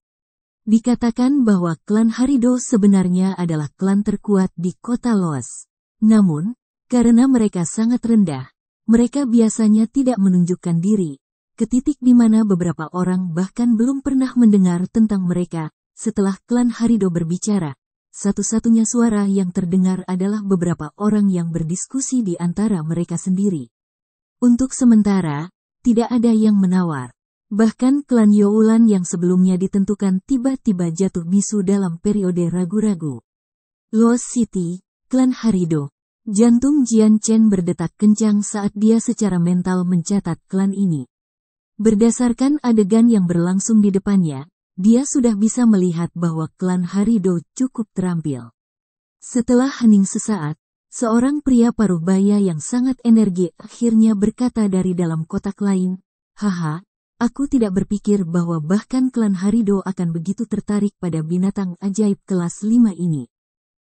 Dikatakan bahwa klan Harido sebenarnya adalah klan terkuat di kota Lost. Namun, karena mereka sangat rendah, mereka biasanya tidak menunjukkan diri, ke titik di mana beberapa orang bahkan belum pernah mendengar tentang mereka. Setelah klan Harido berbicara, satu-satunya suara yang terdengar adalah beberapa orang yang berdiskusi di antara mereka sendiri. Untuk sementara, tidak ada yang menawar. Bahkan klan Youlan yang sebelumnya ditentukan tiba-tiba jatuh bisu dalam periode ragu-ragu. Lost City, klan Harido. Jantung Jian Chen berdetak kencang saat dia secara mental mencatat klan ini. Berdasarkan adegan yang berlangsung di depannya, dia sudah bisa melihat bahwa klan Harido cukup terampil. Setelah hening sesaat, seorang pria paruh baya yang sangat energi akhirnya berkata dari dalam kotak lain, "Haha, aku tidak berpikir bahwa bahkan klan Harido akan begitu tertarik pada binatang ajaib kelas 5 ini.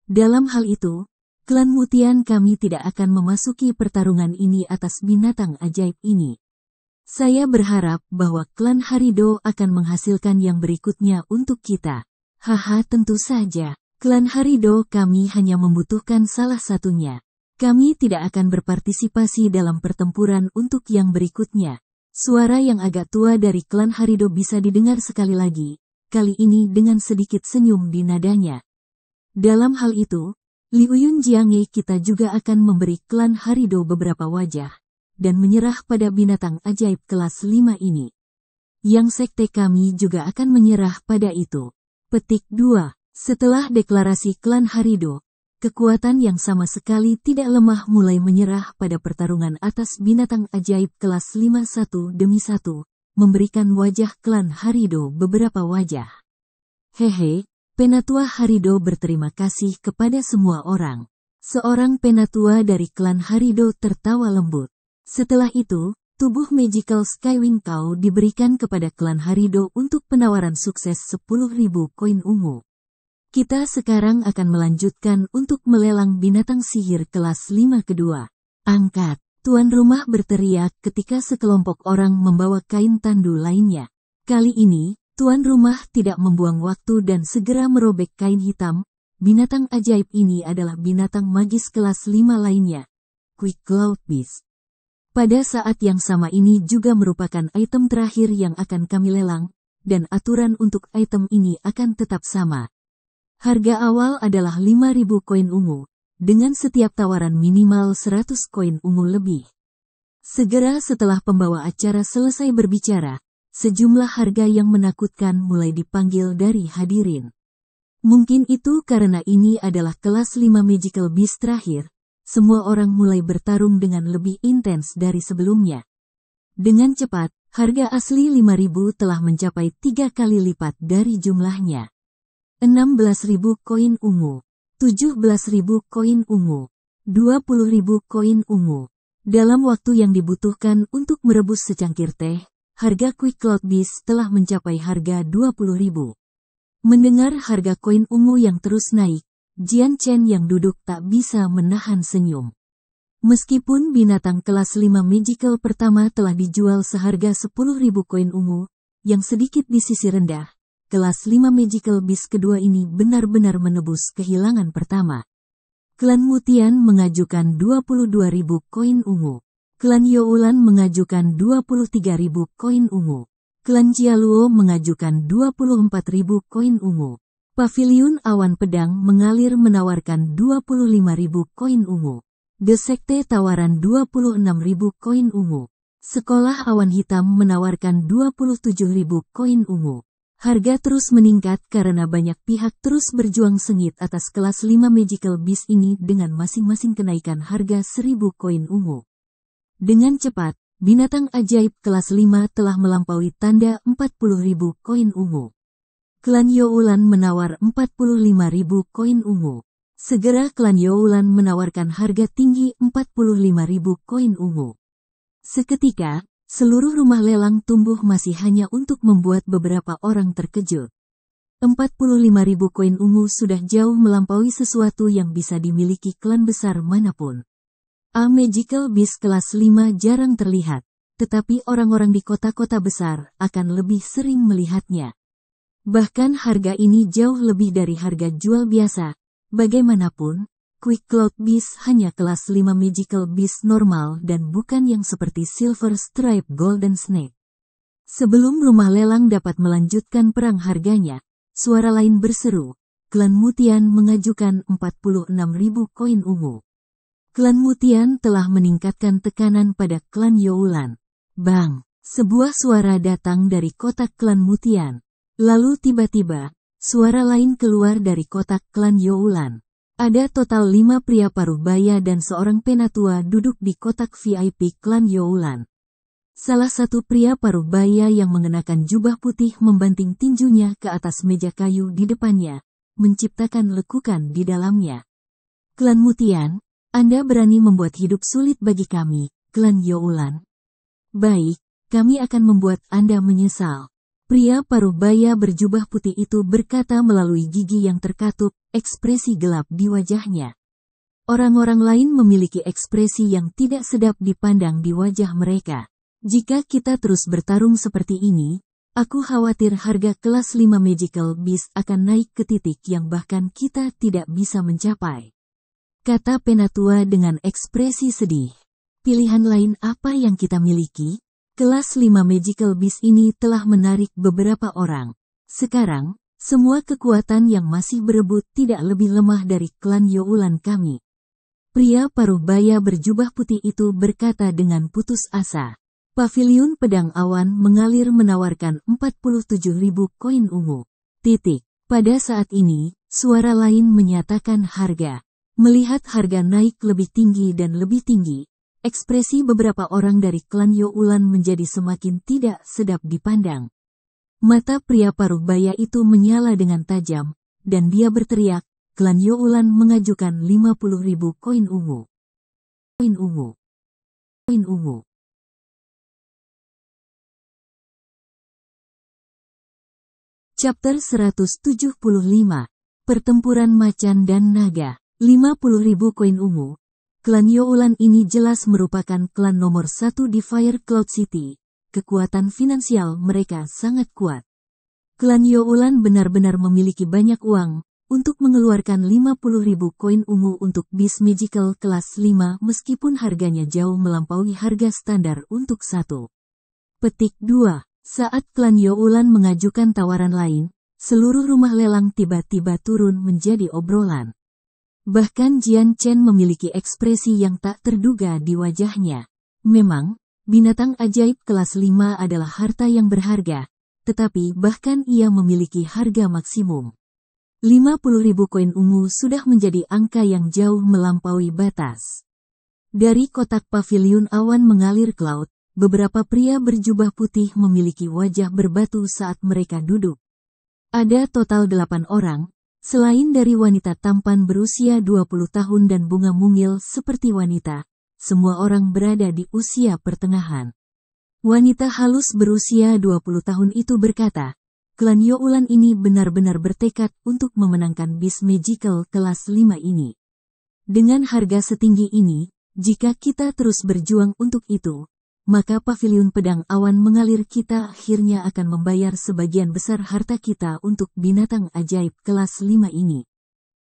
Dalam hal itu, klan Mutian kami tidak akan memasuki pertarungan ini atas binatang ajaib ini. Saya berharap bahwa klan Harido akan menghasilkan yang berikutnya untuk kita. Haha, tentu saja. Klan Harido kami hanya membutuhkan salah satunya. Kami tidak akan berpartisipasi dalam pertempuran untuk yang berikutnya." Suara yang agak tua dari klan Harido bisa didengar sekali lagi, kali ini dengan sedikit senyum di nadanya. Dalam hal itu, Liuyun Jiangye kita juga akan memberi klan Harido beberapa wajah, dan menyerah pada binatang ajaib kelas 5 ini. Yang sekte kami juga akan menyerah pada itu. Petik 2. Setelah deklarasi klan Harido, kekuatan yang sama sekali tidak lemah mulai menyerah pada pertarungan atas binatang ajaib kelas 5 satu demi satu, memberikan wajah klan Harido beberapa wajah. Hehe, penatua Harido berterima kasih kepada semua orang. Seorang penatua dari klan Harido tertawa lembut. Setelah itu, tubuh Magical Skywing Cow diberikan kepada klan Harido untuk penawaran sukses 10.000 koin ungu. Kita sekarang akan melanjutkan untuk melelang binatang sihir kelas 5 kedua. Angkat, tuan rumah berteriak ketika sekelompok orang membawa kain tandu lainnya. Kali ini, tuan rumah tidak membuang waktu dan segera merobek kain hitam. Binatang ajaib ini adalah binatang magis kelas 5 lainnya. Quick Cloud Beast. Pada saat yang sama ini juga merupakan item terakhir yang akan kami lelang, dan aturan untuk item ini akan tetap sama. Harga awal adalah 5.000 koin ungu, dengan setiap tawaran minimal 100 koin ungu lebih. Segera setelah pembawa acara selesai berbicara, sejumlah harga yang menakutkan mulai dipanggil dari hadirin. Mungkin itu karena ini adalah kelas 5 Magical Beast terakhir. Semua orang mulai bertarung dengan lebih intens dari sebelumnya. Dengan cepat, harga asli 5.000 telah mencapai 3 kali lipat dari jumlahnya. 16.000 koin ungu, 17.000 koin ungu, 20.000 koin ungu. Dalam waktu yang dibutuhkan untuk merebus secangkir teh, harga Quick Cloud Beast telah mencapai harga 20.000. Mendengar harga koin ungu yang terus naik, Jian Chen yang duduk tak bisa menahan senyum. Meskipun binatang kelas 5 Magical pertama telah dijual seharga 10.000 koin ungu, yang sedikit di sisi rendah, kelas 5 Magical Beast kedua ini benar-benar menebus kehilangan pertama. Klan Mutian mengajukan 22.000 koin ungu. Klan Youlan mengajukan 23.000 koin ungu. Klan Jialuo mengajukan 24.000 koin ungu. Paviliun Awan Pedang mengalir menawarkan 25.000 koin ungu. The Sekte tawaran 26.000 koin ungu. Sekolah Awan Hitam menawarkan 27.000 koin ungu. Harga terus meningkat karena banyak pihak terus berjuang sengit atas kelas 5 Magical Beast ini dengan masing-masing kenaikan harga 1000 koin ungu. Dengan cepat, binatang ajaib kelas 5 telah melampaui tanda 40.000 koin ungu. Klan Youlan menawar 45.000 koin ungu. Segera klan Youlan menawarkan harga tinggi 45.000 koin ungu. Seketika, seluruh rumah lelang tumbuh masih hanya untuk membuat beberapa orang terkejut. 45.000 koin ungu sudah jauh melampaui sesuatu yang bisa dimiliki klan besar manapun. A Magical Beast kelas 5 jarang terlihat, tetapi orang-orang di kota-kota besar akan lebih sering melihatnya. Bahkan harga ini jauh lebih dari harga jual biasa. Bagaimanapun, Quick Cloud Beast hanya kelas 5 Magical Beast normal dan bukan yang seperti Silver Stripe Golden Snake. Sebelum rumah lelang dapat melanjutkan perang harganya, suara lain berseru, Klan Mutian mengajukan 46.000 koin ungu. Klan Mutian telah meningkatkan tekanan pada klan Youlan. Bang! Sebuah suara datang dari kotak klan Mutian. Lalu tiba-tiba, suara lain keluar dari kotak klan Youlan. Ada total 5 pria paruh baya dan seorang penatua duduk di kotak VIP klan Youlan. Salah satu pria paruh baya yang mengenakan jubah putih membanting tinjunya ke atas meja kayu di depannya, menciptakan lekukan di dalamnya. Klan Mutian, Anda berani membuat hidup sulit bagi kami, klan Youlan. Baik, kami akan membuat Anda menyesal. Pria paruh baya berjubah putih itu berkata melalui gigi yang terkatup, ekspresi gelap di wajahnya. Orang-orang lain memiliki ekspresi yang tidak sedap dipandang di wajah mereka. Jika kita terus bertarung seperti ini, aku khawatir harga kelas 5 Magical Beast akan naik ke titik yang bahkan kita tidak bisa mencapai. Kata penatua dengan ekspresi sedih. Pilihan lain apa yang kita miliki? Kelas 5 Magical Beast ini telah menarik beberapa orang. Sekarang, semua kekuatan yang masih berebut tidak lebih lemah dari klan Youlan kami. Pria paruh baya berjubah putih itu berkata dengan putus asa. Paviliun Pedang Awan mengalir menawarkan 47.000 koin ungu. Pada saat ini, suara lain menyatakan harga. Melihat harga naik lebih tinggi dan lebih tinggi, ekspresi beberapa orang dari klan Youlan menjadi semakin tidak sedap dipandang. Mata pria paruh baya itu menyala dengan tajam, dan dia berteriak, klan Youlan mengajukan 50.000 koin ungu. Koin ungu. Koin ungu. Chapter 175. Pertempuran Macan dan Naga. 50.000 koin ungu. Klan Youlan ini jelas merupakan klan nomor 1 di Fire Cloud City. Kekuatan finansial mereka sangat kuat. Klan Youlan benar-benar memiliki banyak uang untuk mengeluarkan 50.000 koin ungu untuk Beast Magical kelas 5 meskipun harganya jauh melampaui harga standar untuk satu. Petik 2. Saat klan Youlan mengajukan tawaran lain, seluruh rumah lelang tiba-tiba turun menjadi obrolan. Bahkan Jian Chen memiliki ekspresi yang tak terduga di wajahnya. Memang, binatang ajaib kelas 5 adalah harta yang berharga, tetapi bahkan ia memiliki harga maksimum. 50.000 koin ungu sudah menjadi angka yang jauh melampaui batas. Dari kotak paviliun awan mengalir cloud, beberapa pria berjubah putih memiliki wajah berbatu saat mereka duduk. Ada total 8 orang. Selain dari wanita tampan berusia 20 tahun dan bunga mungil seperti wanita, semua orang berada di usia pertengahan. Wanita halus berusia 20 tahun itu berkata, klan Youlan ini benar-benar bertekad untuk memenangkan Beast Magical kelas 5 ini. Dengan harga setinggi ini, jika kita terus berjuang untuk itu, maka paviliun pedang awan mengalir kita akhirnya akan membayar sebagian besar harta kita untuk binatang ajaib kelas 5 ini.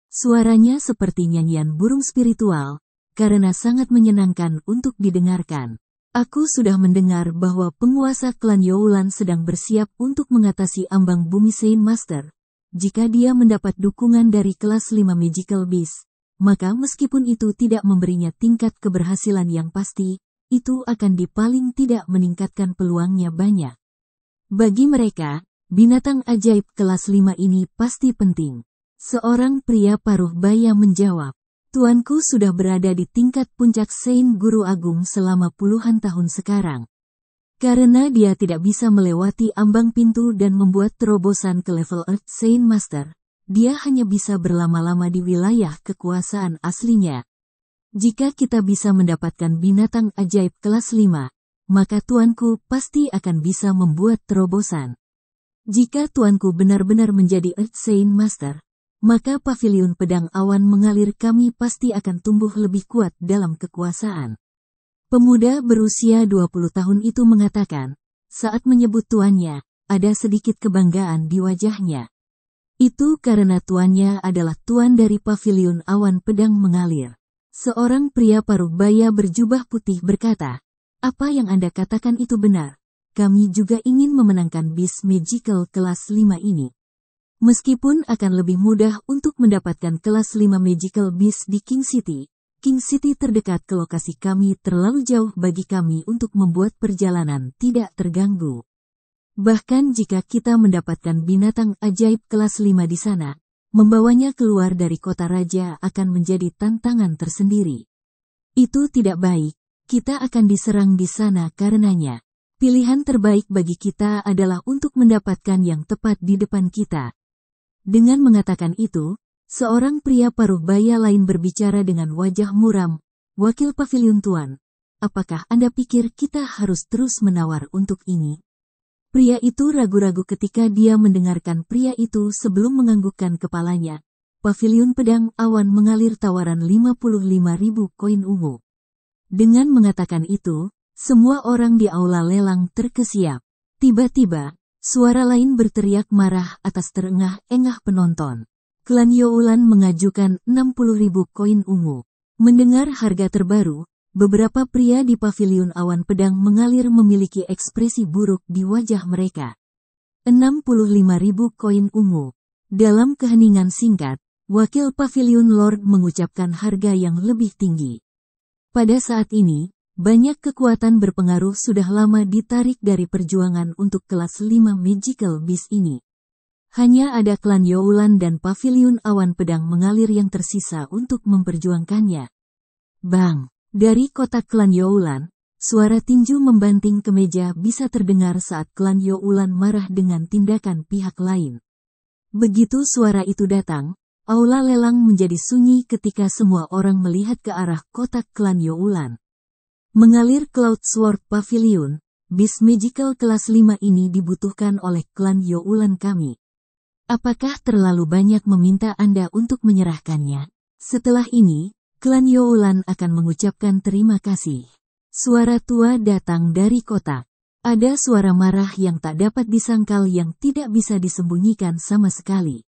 Suaranya seperti nyanyian burung spiritual, karena sangat menyenangkan untuk didengarkan. Aku sudah mendengar bahwa penguasa klan Youlan sedang bersiap untuk mengatasi ambang bumi Saint Master. Jika dia mendapat dukungan dari kelas 5 Magical Beast, maka meskipun itu tidak memberinya tingkat keberhasilan yang pasti, itu akan paling tidak meningkatkan peluangnya banyak. Bagi mereka, binatang ajaib kelas 5 ini pasti penting. Seorang pria paruh baya menjawab, "Tuanku sudah berada di tingkat puncak Saint Guru Agung selama puluhan tahun sekarang. Karena dia tidak bisa melewati ambang pintu dan membuat terobosan ke level Earth Saint Master, dia hanya bisa berlama-lama di wilayah kekuasaan aslinya. Jika kita bisa mendapatkan binatang ajaib kelas 5, maka tuanku pasti akan bisa membuat terobosan. Jika tuanku benar-benar menjadi Earth Saint Master, maka paviliun pedang awan mengalir kami pasti akan tumbuh lebih kuat dalam kekuasaan." Pemuda berusia 20 tahun itu mengatakan, saat menyebut tuannya, ada sedikit kebanggaan di wajahnya. Itu karena tuannya adalah tuan dari paviliun awan pedang mengalir. Seorang pria paruh baya berjubah putih berkata, "Apa yang Anda katakan itu benar. Kami juga ingin memenangkan bis magical kelas 5 ini. Meskipun akan lebih mudah untuk mendapatkan kelas 5 magical bis di King City terdekat ke lokasi kami terlalu jauh bagi kami untuk membuat perjalanan tidak terganggu. Bahkan jika kita mendapatkan binatang ajaib kelas 5 di sana, membawanya keluar dari kota raja akan menjadi tantangan tersendiri. Itu tidak baik, kita akan diserang di sana karenanya. Pilihan terbaik bagi kita adalah untuk mendapatkan yang tepat di depan kita." Dengan mengatakan itu, seorang pria paruh baya lain berbicara dengan wajah muram, "Wakil paviliun tuan, apakah Anda pikir kita harus terus menawar untuk ini?" Pria itu ragu-ragu ketika dia mendengarkan pria itu sebelum menganggukkan kepalanya. Paviliun pedang awan mengalir tawaran 55.000 koin ungu. Dengan mengatakan itu, semua orang di aula lelang terkesiap. Tiba-tiba, suara lain berteriak marah atas terengah-engah penonton. Klan Youlan mengajukan 60.000 koin ungu. Mendengar harga terbaru, beberapa pria di paviliun awan pedang mengalir memiliki ekspresi buruk di wajah mereka. 65.000 koin ungu. Dalam keheningan singkat, wakil paviliun Lord mengucapkan harga yang lebih tinggi. Pada saat ini, banyak kekuatan berpengaruh sudah lama ditarik dari perjuangan untuk kelas 5 magical beast ini. Hanya ada klan Youlan dan paviliun awan pedang mengalir yang tersisa untuk memperjuangkannya. Bang! Dari kotak klan Youlan, suara tinju membanting ke meja bisa terdengar saat klan Youlan marah dengan tindakan pihak lain. Begitu suara itu datang, aula lelang menjadi sunyi ketika semua orang melihat ke arah kotak klan Youlan. Mengalir Cloud Sword Pavilion, bis magical kelas 5 ini dibutuhkan oleh klan Youlan kami. Apakah terlalu banyak meminta Anda untuk menyerahkannya? Setelah ini, klan Youlan akan mengucapkan terima kasih. Suara tua datang dari kotak. Ada suara marah yang tak dapat disangkal yang tidak bisa disembunyikan sama sekali.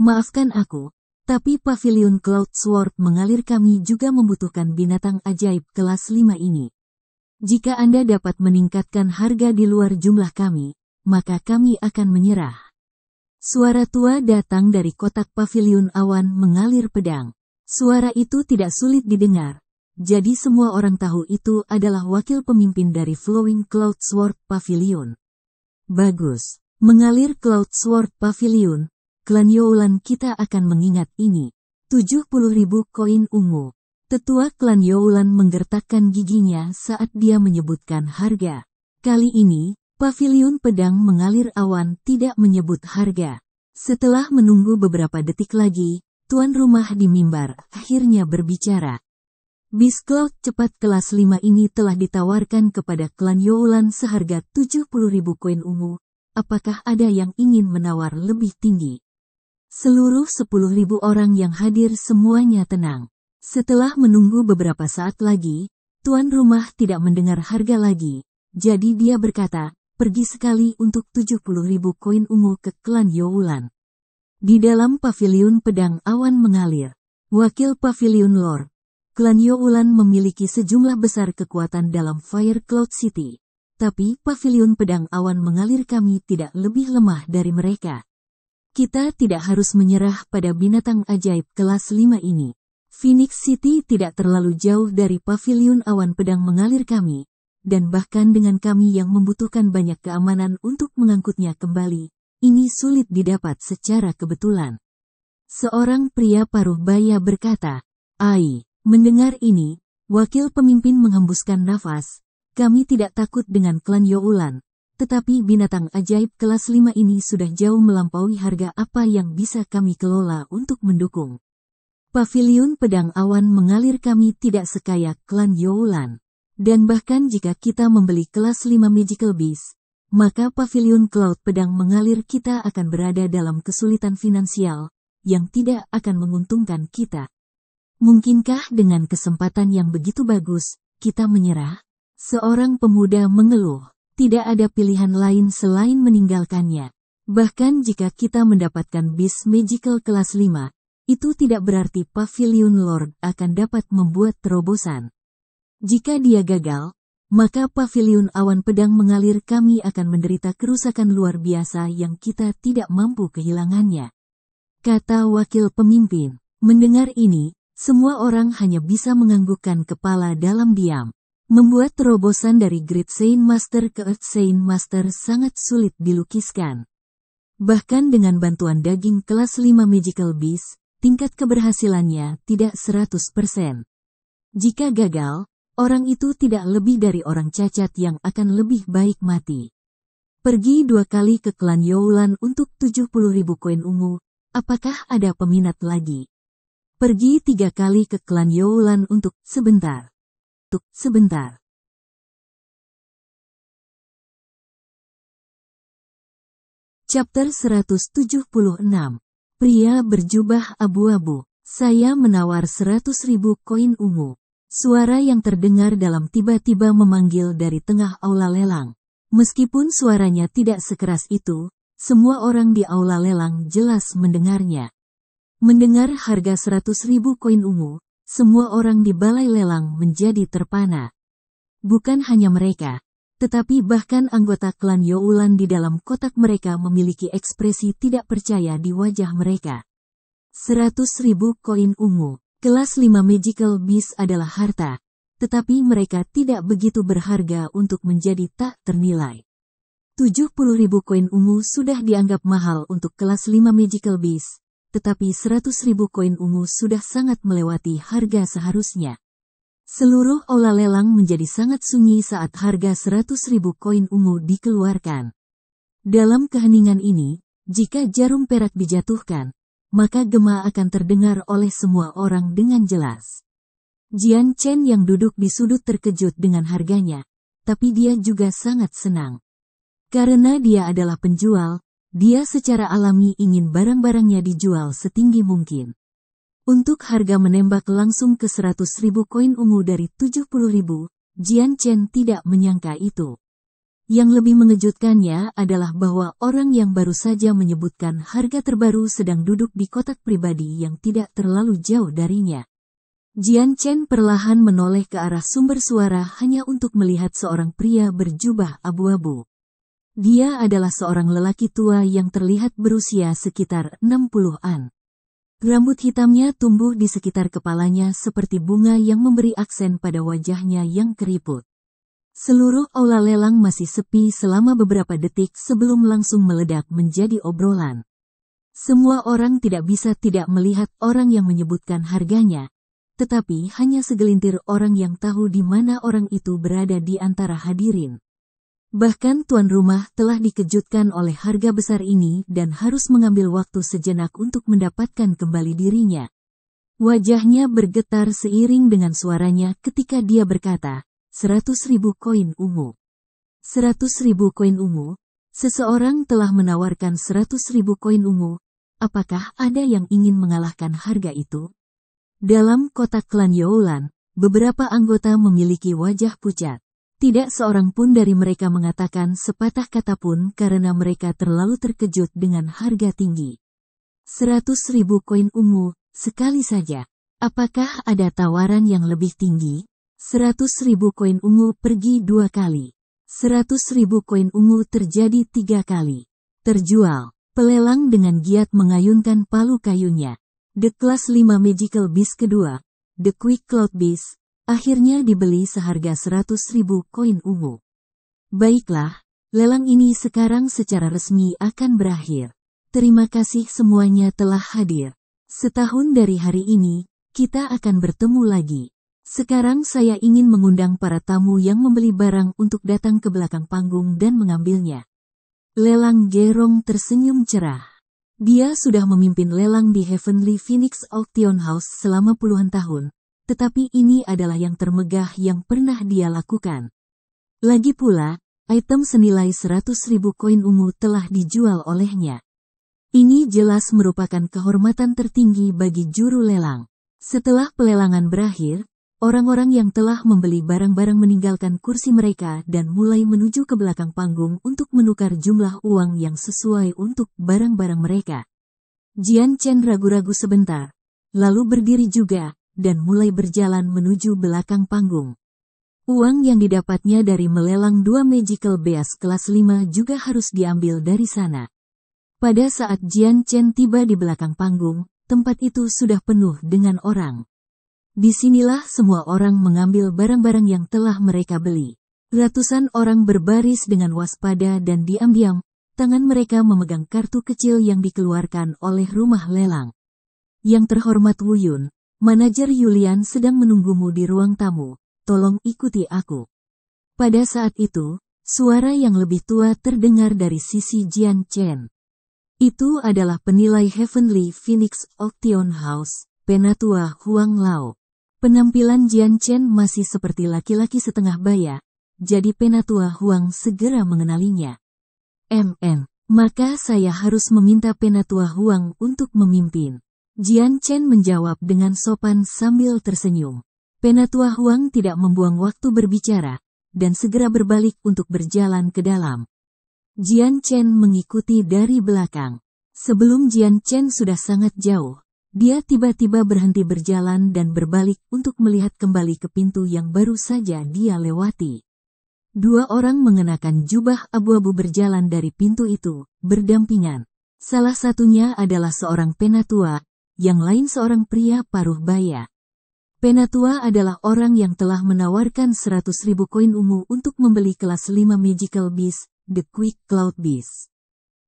"Maafkan aku, tapi paviliun Cloud Sword mengalir kami juga membutuhkan binatang ajaib kelas 5 ini. Jika Anda dapat meningkatkan harga di luar jumlah kami, maka kami akan menyerah." Suara tua datang dari kotak paviliun awan mengalir pedang. Suara itu tidak sulit didengar, jadi semua orang tahu itu adalah wakil pemimpin dari Flowing Cloud Sword Pavilion. "Bagus. Mengalir Cloud Sword Pavilion, klan Youlan kita akan mengingat ini. 70.000 koin ungu." Tetua klan Youlan menggertakkan giginya saat dia menyebutkan harga. Kali ini, paviliun pedang mengalir awan tidak menyebut harga. Setelah menunggu beberapa detik lagi, tuan rumah di mimbar akhirnya berbicara. Bis Cloud cepat kelas 5 ini telah ditawarkan kepada klan Youlan seharga 70.000 koin ungu. Apakah ada yang ingin menawar lebih tinggi? Seluruh 10.000 orang yang hadir semuanya tenang. Setelah menunggu beberapa saat lagi, tuan rumah tidak mendengar harga lagi. Jadi dia berkata, "Pergi sekali untuk 70.000 koin ungu ke klan Youlan." Di dalam paviliun pedang awan mengalir. Wakil paviliun Lord. Klan Youlan memiliki sejumlah besar kekuatan dalam Fire Cloud City. Tapi paviliun pedang awan mengalir kami tidak lebih lemah dari mereka. Kita tidak harus menyerah pada binatang ajaib kelas 5 ini. Phoenix City tidak terlalu jauh dari paviliun awan pedang mengalir kami. Dan bahkan dengan kami yang membutuhkan banyak keamanan untuk mengangkutnya kembali, ini sulit didapat secara kebetulan. Seorang pria paruh baya berkata, "Ai." Mendengar ini, wakil pemimpin menghembuskan nafas. "Kami tidak takut dengan klan Youlan. Tetapi binatang ajaib kelas 5 ini sudah jauh melampaui harga apa yang bisa kami kelola untuk mendukung. Paviliun pedang awan mengalir kami tidak sekaya klan Youlan. Dan bahkan jika kita membeli kelas 5 Magical Beast, maka paviliun Cloud pedang mengalir kita akan berada dalam kesulitan finansial, yang tidak akan menguntungkan kita. Mungkinkah dengan kesempatan yang begitu bagus, kita menyerah?" Seorang pemuda mengeluh, "Tidak ada pilihan lain selain meninggalkannya. Bahkan jika kita mendapatkan Beast Magical kelas 5, itu tidak berarti Pavilion Lord akan dapat membuat terobosan. Jika dia gagal, maka Pavilion awan pedang mengalir kami akan menderita kerusakan luar biasa yang kita tidak mampu kehilangannya," kata wakil pemimpin. Mendengar ini, semua orang hanya bisa menganggukkan kepala dalam diam. Membuat terobosan dari Great Saint Master ke Earth Saint Master sangat sulit dilukiskan. Bahkan dengan bantuan daging kelas 5 Magical Beast, tingkat keberhasilannya tidak 100%. Jika gagal, orang itu tidak lebih dari orang cacat yang akan lebih baik mati. Pergi 2 kali ke klan Youlan untuk 70.000 koin ungu, apakah ada peminat lagi? Pergi 3 kali ke klan Youlan untuk sebentar. Chapter 176. Pria berjubah abu-abu. "Saya menawar 100.000 koin ungu." Suara yang terdengar dalam tiba-tiba memanggil dari tengah aula lelang. Meskipun suaranya tidak sekeras itu, semua orang di aula lelang jelas mendengarnya. Mendengar harga 100.000 koin ungu, semua orang di balai lelang menjadi terpana. Bukan hanya mereka, tetapi bahkan anggota klan Youlan di dalam kotak mereka memiliki ekspresi tidak percaya di wajah mereka. 100.000 koin ungu. Kelas 5 Magical Beast adalah harta, tetapi mereka tidak begitu berharga untuk menjadi tak ternilai. 70.000 koin ungu sudah dianggap mahal untuk kelas 5 Magical Beast, tetapi 100.000 koin ungu sudah sangat melewati harga seharusnya. Seluruh aula lelang menjadi sangat sunyi saat harga 100.000 koin ungu dikeluarkan. Dalam keheningan ini, jika jarum perak dijatuhkan, maka gema akan terdengar oleh semua orang dengan jelas. Jian Chen yang duduk di sudut terkejut dengan harganya, tapi dia juga sangat senang. Karena dia adalah penjual, dia secara alami ingin barang-barangnya dijual setinggi mungkin. Untuk harga menembak langsung ke 100.000 koin ungu dari 70.000, Jian Chen tidak menyangka itu. Yang lebih mengejutkannya adalah bahwa orang yang baru saja menyebutkan harga terbaru sedang duduk di kotak pribadi yang tidak terlalu jauh darinya. Jian Chen perlahan menoleh ke arah sumber suara hanya untuk melihat seorang pria berjubah abu-abu. Dia adalah seorang lelaki tua yang terlihat berusia sekitar 60-an. Rambut hitamnya tumbuh di sekitar kepalanya seperti bunga yang memberi aksen pada wajahnya yang keriput. Seluruh aula lelang masih sepi selama beberapa detik sebelum langsung meledak menjadi obrolan. Semua orang tidak bisa tidak melihat orang yang menyebutkan harganya, tetapi hanya segelintir orang yang tahu di mana orang itu berada di antara hadirin. Bahkan tuan rumah telah dikejutkan oleh harga besar ini dan harus mengambil waktu sejenak untuk mendapatkan kembali dirinya. Wajahnya bergetar seiring dengan suaranya ketika dia berkata, 100.000 koin ungu. 100.000 koin ungu? Seseorang telah menawarkan 100.000 koin ungu. Apakah ada yang ingin mengalahkan harga itu? Dalam kotak klan Youlan, beberapa anggota memiliki wajah pucat. Tidak seorang pun dari mereka mengatakan sepatah kata pun karena mereka terlalu terkejut dengan harga tinggi. 100.000 koin ungu, sekali saja. Apakah ada tawaran yang lebih tinggi? 100.000 koin ungu pergi 2 kali. 100.000 koin ungu terjadi 3 kali. Terjual. Pelelang dengan giat mengayunkan palu kayunya. The Class 5 Magical Beast kedua, The Quick Cloud Beast, akhirnya dibeli seharga 100.000 koin ungu. Baiklah, Lelang ini sekarang secara resmi akan berakhir. Terima kasih semuanya telah hadir. Setahun dari hari ini, kita akan bertemu lagi. Sekarang saya ingin mengundang para tamu yang membeli barang untuk datang ke belakang panggung dan mengambilnya. Lelang Gerong tersenyum cerah. Dia sudah memimpin lelang di Heavenly Phoenix Auction House selama puluhan tahun, tetapi ini adalah yang termegah yang pernah dia lakukan. Lagi pula, item senilai 100.000 koin ungu telah dijual olehnya. Ini jelas merupakan kehormatan tertinggi bagi juru lelang. Setelah pelelangan berakhir, orang-orang yang telah membeli barang-barang meninggalkan kursi mereka dan mulai menuju ke belakang panggung untuk menukar jumlah uang yang sesuai untuk barang-barang mereka. Jian Chen ragu-ragu sebentar, lalu berdiri juga, dan mulai berjalan menuju belakang panggung. Uang yang didapatnya dari melelang 2 Magical Beast kelas 5 juga harus diambil dari sana. Pada saat Jian Chen tiba di belakang panggung, tempat itu sudah penuh dengan orang. Disinilah semua orang mengambil barang-barang yang telah mereka beli. Ratusan orang berbaris dengan waspada dan diam-diam, tangan mereka memegang kartu kecil yang dikeluarkan oleh rumah lelang. Yang terhormat Wu Yun, manajer Yulian sedang menunggumu di ruang tamu, tolong ikuti aku. Pada saat itu, suara yang lebih tua terdengar dari sisi Jian Chen. Itu adalah penilai Heavenly Phoenix Auction House, Penatua Huang Lao. Penampilan Jian Chen masih seperti laki-laki setengah baya, jadi Penatua Huang segera mengenalinya. Maka saya harus meminta Penatua Huang untuk memimpin. Jian Chen menjawab dengan sopan sambil tersenyum. Penatua Huang tidak membuang waktu berbicara, dan segera berbalik untuk berjalan ke dalam. Jian Chen mengikuti dari belakang. Sebelum Jian Chen sudah sangat jauh, dia tiba-tiba berhenti berjalan dan berbalik untuk melihat kembali ke pintu yang baru saja dia lewati. 2 orang mengenakan jubah abu-abu berjalan dari pintu itu, berdampingan. Salah satunya adalah seorang penatua, yang lain seorang pria paruh baya. Penatua adalah orang yang telah menawarkan 100.000 koin ungu untuk membeli kelas 5 Magical Beast, The Quick Cloud Beast.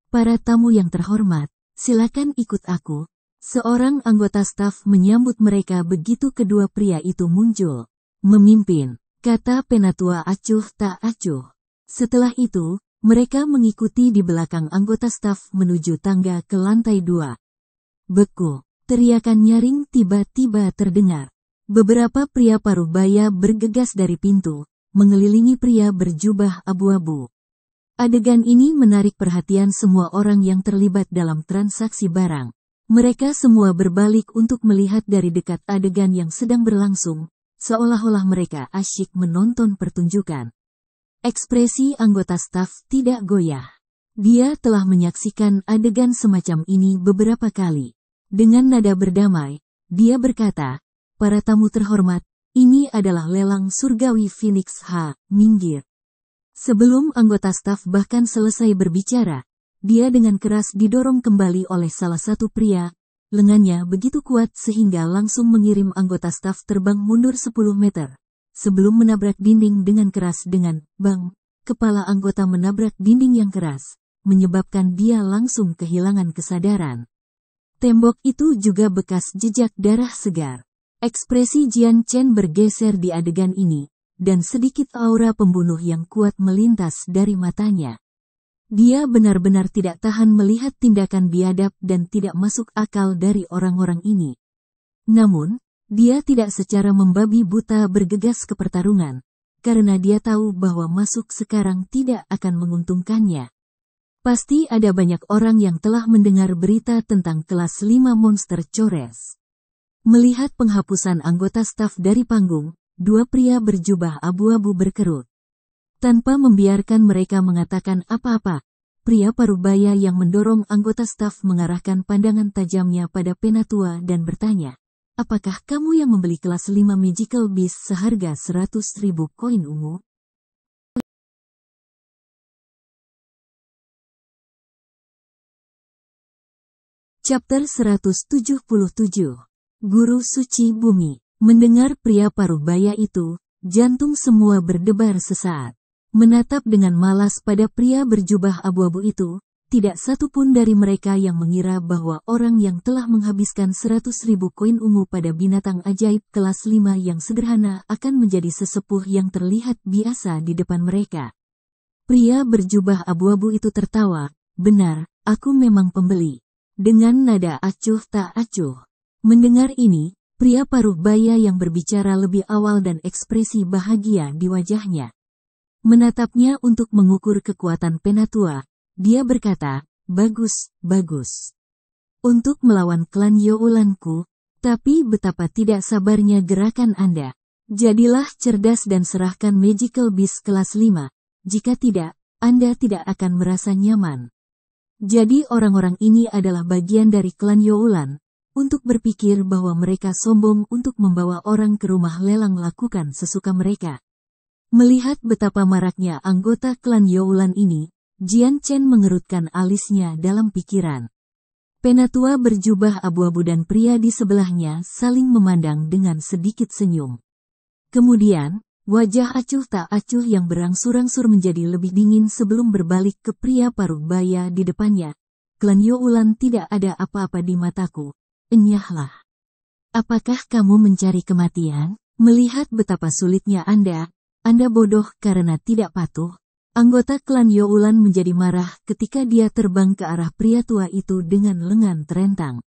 Para tamu yang terhormat, silakan ikut aku. Seorang anggota staf menyambut mereka begitu kedua pria itu muncul. Memimpin, kata penatua acuh tak acuh. Setelah itu, mereka mengikuti di belakang anggota staf menuju tangga ke lantai 2. Beku, teriakan nyaring tiba-tiba terdengar. Beberapa pria paruh baya bergegas dari pintu, mengelilingi pria berjubah abu-abu. Adegan ini menarik perhatian semua orang yang terlibat dalam transaksi barang. Mereka semua berbalik untuk melihat dari dekat adegan yang sedang berlangsung, seolah-olah mereka asyik menonton pertunjukan. Ekspresi anggota staf tidak goyah. Dia telah menyaksikan adegan semacam ini beberapa kali. Dengan nada berdamai, dia berkata, "Para tamu terhormat, ini adalah lelang surgawi Phoenix H. Minggir." Sebelum anggota staf bahkan selesai berbicara, dia dengan keras didorong kembali oleh salah satu pria. Lengannya begitu kuat sehingga langsung mengirim anggota staf terbang mundur 10 meter. Sebelum menabrak dinding dengan keras dengan bang, kepala anggota menabrak dinding yang keras, menyebabkan dia langsung kehilangan kesadaran. Tembok itu juga bekas jejak darah segar. Ekspresi Jian Chen bergeser di adegan ini, dan sedikit aura pembunuh yang kuat melintas dari matanya. Dia benar-benar tidak tahan melihat tindakan biadab dan tidak masuk akal dari orang-orang ini. Namun, dia tidak secara membabi buta bergegas ke pertarungan, karena dia tahu bahwa masuk sekarang tidak akan menguntungkannya. Pasti ada banyak orang yang telah mendengar berita tentang kelas 5 monster Chores. Melihat penghapusan anggota staf dari panggung, 2 pria berjubah abu-abu berkerut. Tanpa membiarkan mereka mengatakan apa-apa, pria parubaya yang mendorong anggota staf mengarahkan pandangan tajamnya pada penatua dan bertanya, "Apakah kamu yang membeli kelas 5 Magical Beast seharga 100.000 koin ungu?" Chapter 177. Guru Suci Bumi. Mendengar pria paruh baya itu, jantung semua berdebar sesaat. Menatap dengan malas pada pria berjubah abu-abu itu, tidak satu pun dari mereka yang mengira bahwa orang yang telah menghabiskan 100.000 koin ungu pada binatang ajaib kelas 5 yang sederhana akan menjadi sesepuh yang terlihat biasa di depan mereka. Pria berjubah abu-abu itu tertawa, "Benar, aku memang pembeli." Dengan nada acuh tak acuh. Mendengar ini, pria paruh baya yang berbicara lebih awal dan ekspresi bahagia di wajahnya. Menatapnya untuk mengukur kekuatan Penatua. Dia berkata, "Bagus, bagus. Untuk melawan klan Youlanku, tapi betapa tidak sabarnya gerakan Anda. Jadilah cerdas dan serahkan Magical Beast kelas 5, jika tidak, Anda tidak akan merasa nyaman." Jadi orang-orang ini adalah bagian dari klan Youlan, untuk berpikir bahwa mereka sombong untuk membawa orang ke rumah lelang lakukan sesuka mereka. Melihat betapa maraknya anggota klan Youlan ini, Jian Chen mengerutkan alisnya dalam pikiran. Penatua berjubah abu-abu dan pria di sebelahnya saling memandang dengan sedikit senyum. Kemudian, wajah acuh tak acuh yang berangsur-angsur menjadi lebih dingin sebelum berbalik ke pria paruh baya di depannya. "Klan Youlan tidak ada apa-apa di mataku. Enyahlah. Apakah kamu mencari kematian? Melihat betapa sulitnya Anda bodoh karena tidak patuh." Anggota klan Youlan menjadi marah ketika dia terbang ke arah pria tua itu dengan lengan terentang.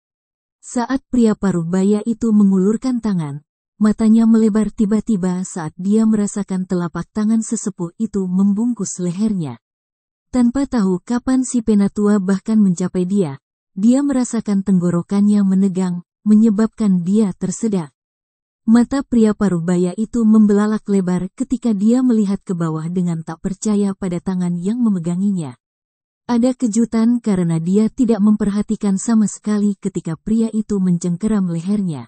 Saat pria paruh baya itu mengulurkan tangan, matanya melebar tiba-tiba saat dia merasakan telapak tangan sesepuh itu membungkus lehernya. Tanpa tahu kapan si Penatua bahkan mencapai dia merasakan tenggorokannya menegang, menyebabkan dia tersedak. Mata pria paruh baya itu membelalak lebar ketika dia melihat ke bawah dengan tak percaya pada tangan yang memeganginya. Ada kejutan karena dia tidak memperhatikan sama sekali ketika pria itu mencengkeram lehernya.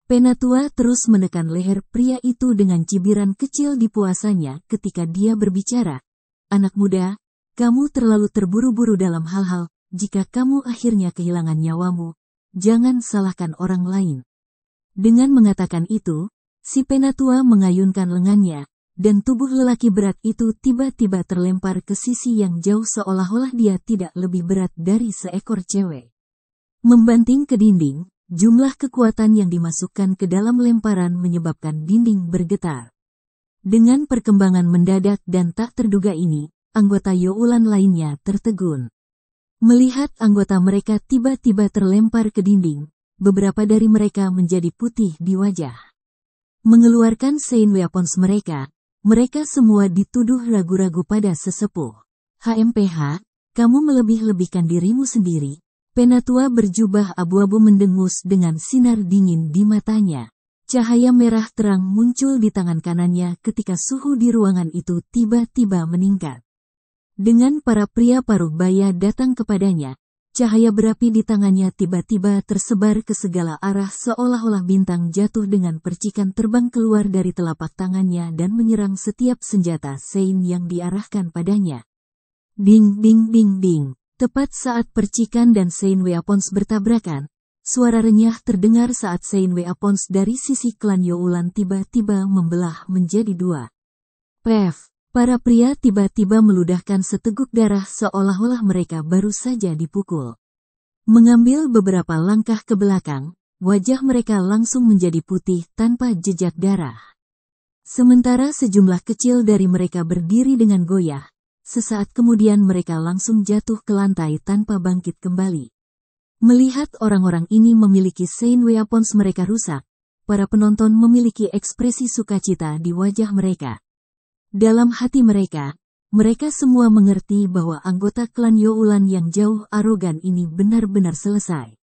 Penatua terus menekan leher pria itu dengan cibiran kecil di puasanya ketika dia berbicara, "Anak muda, kamu terlalu terburu-buru dalam hal-hal, jika kamu akhirnya kehilangan nyawamu, jangan salahkan orang lain." Dengan mengatakan itu, si Penatua mengayunkan lengannya, dan tubuh lelaki berat itu tiba-tiba terlempar ke sisi yang jauh seolah-olah dia tidak lebih berat dari seekor cewek. Membanting ke dinding, jumlah kekuatan yang dimasukkan ke dalam lemparan menyebabkan dinding bergetar. Dengan perkembangan mendadak dan tak terduga ini, anggota Youlan lainnya tertegun. Melihat anggota mereka tiba-tiba terlempar ke dinding, beberapa dari mereka menjadi putih di wajah. Mengeluarkan Sein Weapons mereka semua dituduh ragu-ragu pada sesepuh. "HMPH, kamu melebih-lebihkan dirimu sendiri." Penatua berjubah abu-abu mendengus dengan sinar dingin di matanya. Cahaya merah terang muncul di tangan kanannya ketika suhu di ruangan itu tiba-tiba meningkat. Dengan para pria paruh baya datang kepadanya, cahaya berapi di tangannya tiba-tiba tersebar ke segala arah seolah-olah bintang jatuh dengan percikan terbang keluar dari telapak tangannya dan menyerang setiap senjata Sein yang diarahkan padanya. Ding ding ding ding. Tepat saat percikan dan Sein Weapons bertabrakan, suara renyah terdengar saat Sein Weapons dari sisi klan Youlan tiba-tiba membelah menjadi dua. Pef! Para pria tiba-tiba meludahkan seteguk darah seolah-olah mereka baru saja dipukul. Mengambil beberapa langkah ke belakang, wajah mereka langsung menjadi putih tanpa jejak darah. Sementara sejumlah kecil dari mereka berdiri dengan goyah, sesaat kemudian mereka langsung jatuh ke lantai tanpa bangkit kembali. Melihat orang-orang ini memiliki Sein Weapons mereka rusak, para penonton memiliki ekspresi sukacita di wajah mereka. Dalam hati mereka semua mengerti bahwa anggota klan Youlan yang jauh arogan ini benar-benar selesai.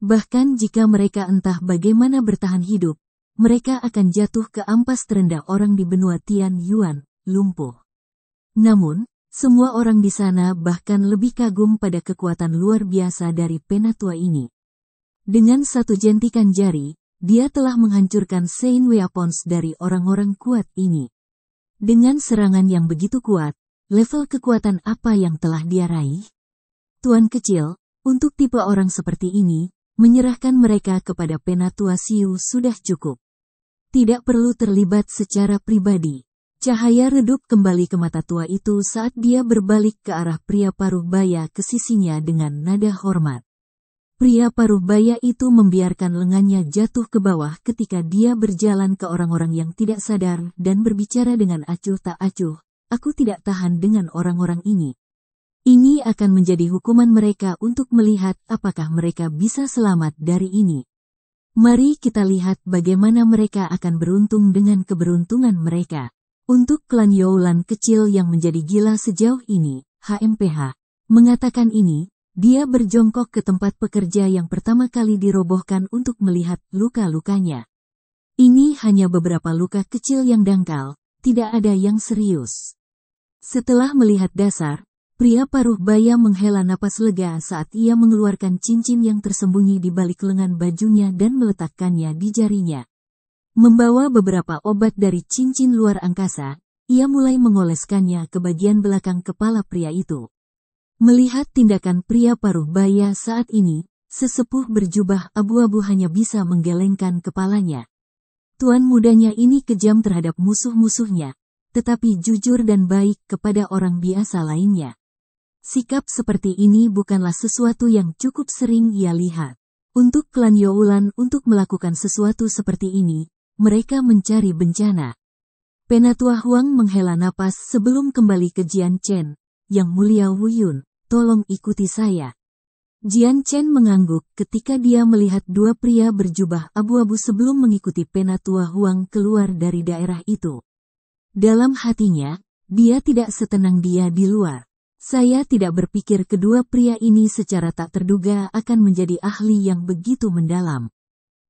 Bahkan jika mereka entah bagaimana bertahan hidup, mereka akan jatuh ke ampas terendah orang di benua Tian Yuan, lumpuh. Namun, semua orang di sana bahkan lebih kagum pada kekuatan luar biasa dari Penatua ini. Dengan satu jentikan jari, dia telah menghancurkan Sein Weapons dari orang-orang kuat ini. Dengan serangan yang begitu kuat, level kekuatan apa yang telah dia raih? Tuan kecil, untuk tipe orang seperti ini, menyerahkan mereka kepada Penatua Siu sudah cukup. Tidak perlu terlibat secara pribadi. Cahaya redup kembali ke mata tua itu saat dia berbalik ke arah pria paruh baya ke sisinya dengan nada hormat. Pria paruh baya itu membiarkan lengannya jatuh ke bawah ketika dia berjalan ke orang-orang yang tidak sadar dan berbicara dengan acuh tak acuh. Aku tidak tahan dengan orang-orang ini. Ini akan menjadi hukuman mereka untuk melihat apakah mereka bisa selamat dari ini. Mari kita lihat bagaimana mereka akan beruntung dengan keberuntungan mereka. Untuk klan Youlan kecil yang menjadi gila sejauh ini, HMPH, mengatakan ini, dia berjongkok ke tempat pekerja yang pertama kali dirobohkan untuk melihat luka-lukanya. Ini hanya beberapa luka kecil yang dangkal, tidak ada yang serius. Setelah melihat dasar, pria paruh baya menghela napas lega saat ia mengeluarkan cincin yang tersembunyi di balik lengan bajunya dan meletakkannya di jarinya. Membawa beberapa obat dari cincin luar angkasa, ia mulai mengoleskannya ke bagian belakang kepala pria itu. Melihat tindakan pria paruh baya saat ini, sesepuh berjubah abu-abu hanya bisa menggelengkan kepalanya. Tuan mudanya ini kejam terhadap musuh-musuhnya, tetapi jujur dan baik kepada orang biasa lainnya. Sikap seperti ini bukanlah sesuatu yang cukup sering ia lihat. Untuk klan Youlan untuk melakukan sesuatu seperti ini, mereka mencari bencana. Penatua Huang menghela napas sebelum kembali ke Jian Chen. Yang mulia Wu Yun, tolong ikuti saya. Jian Chen mengangguk ketika dia melihat dua pria berjubah abu-abu sebelum mengikuti Penatua Huang keluar dari daerah itu. Dalam hatinya, dia tidak setenang dia di luar. Saya tidak berpikir kedua pria ini secara tak terduga akan menjadi ahli yang begitu mendalam.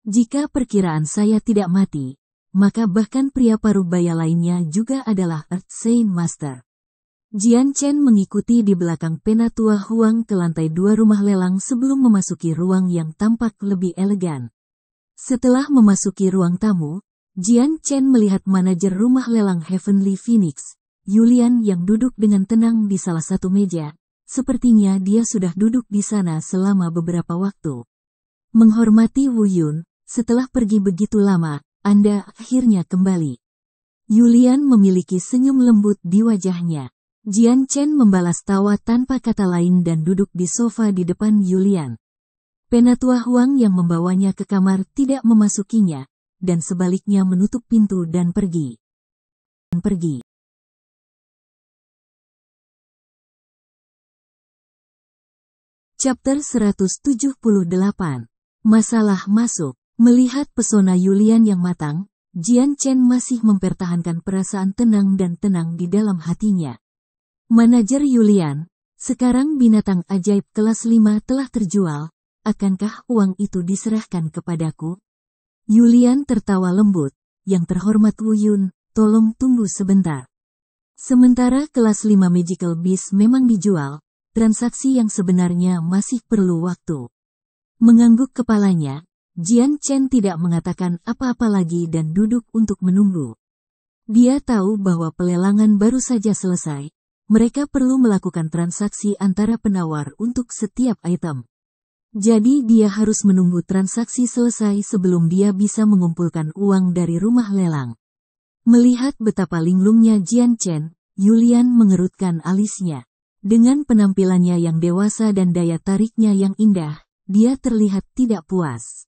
Jika perkiraan saya tidak mati, maka bahkan pria paruh baya lainnya juga adalah Earth Saint Master. Jian Chen mengikuti di belakang Penatua Huang ke lantai 2 rumah lelang sebelum memasuki ruang yang tampak lebih elegan. Setelah memasuki ruang tamu, Jian Chen melihat manajer rumah lelang Heavenly Phoenix, Yulian yang duduk dengan tenang di salah satu meja. Sepertinya dia sudah duduk di sana selama beberapa waktu. Menghormati Wu Yun, setelah pergi begitu lama, Anda akhirnya kembali. Yulian memiliki senyum lembut di wajahnya. Jian Chen membalas tawa tanpa kata lain dan duduk di sofa di depan Yulian. Penatua Huang yang membawanya ke kamar tidak memasukinya, dan sebaliknya menutup pintu dan pergi. Chapter 178. Masalah masuk. Melihat pesona Yulian yang matang, Jian Chen masih mempertahankan perasaan tenang dan tenang di dalam hatinya. Manajer Yulian, sekarang binatang ajaib kelas 5 telah terjual, akankah uang itu diserahkan kepadaku? Yulian tertawa lembut, yang terhormat Wu Yun, tolong tunggu sebentar. Sementara kelas 5 Magical Beast memang dijual, transaksi yang sebenarnya masih perlu waktu. Mengangguk kepalanya, Jian Chen tidak mengatakan apa-apa lagi dan duduk untuk menunggu. Dia tahu bahwa pelelangan baru saja selesai, mereka perlu melakukan transaksi antara penawar untuk setiap item. Jadi dia harus menunggu transaksi selesai sebelum dia bisa mengumpulkan uang dari rumah lelang. Melihat betapa linglungnya Jian Chen, Yulian mengerutkan alisnya. Dengan penampilannya yang dewasa dan daya tariknya yang indah, dia terlihat tidak puas.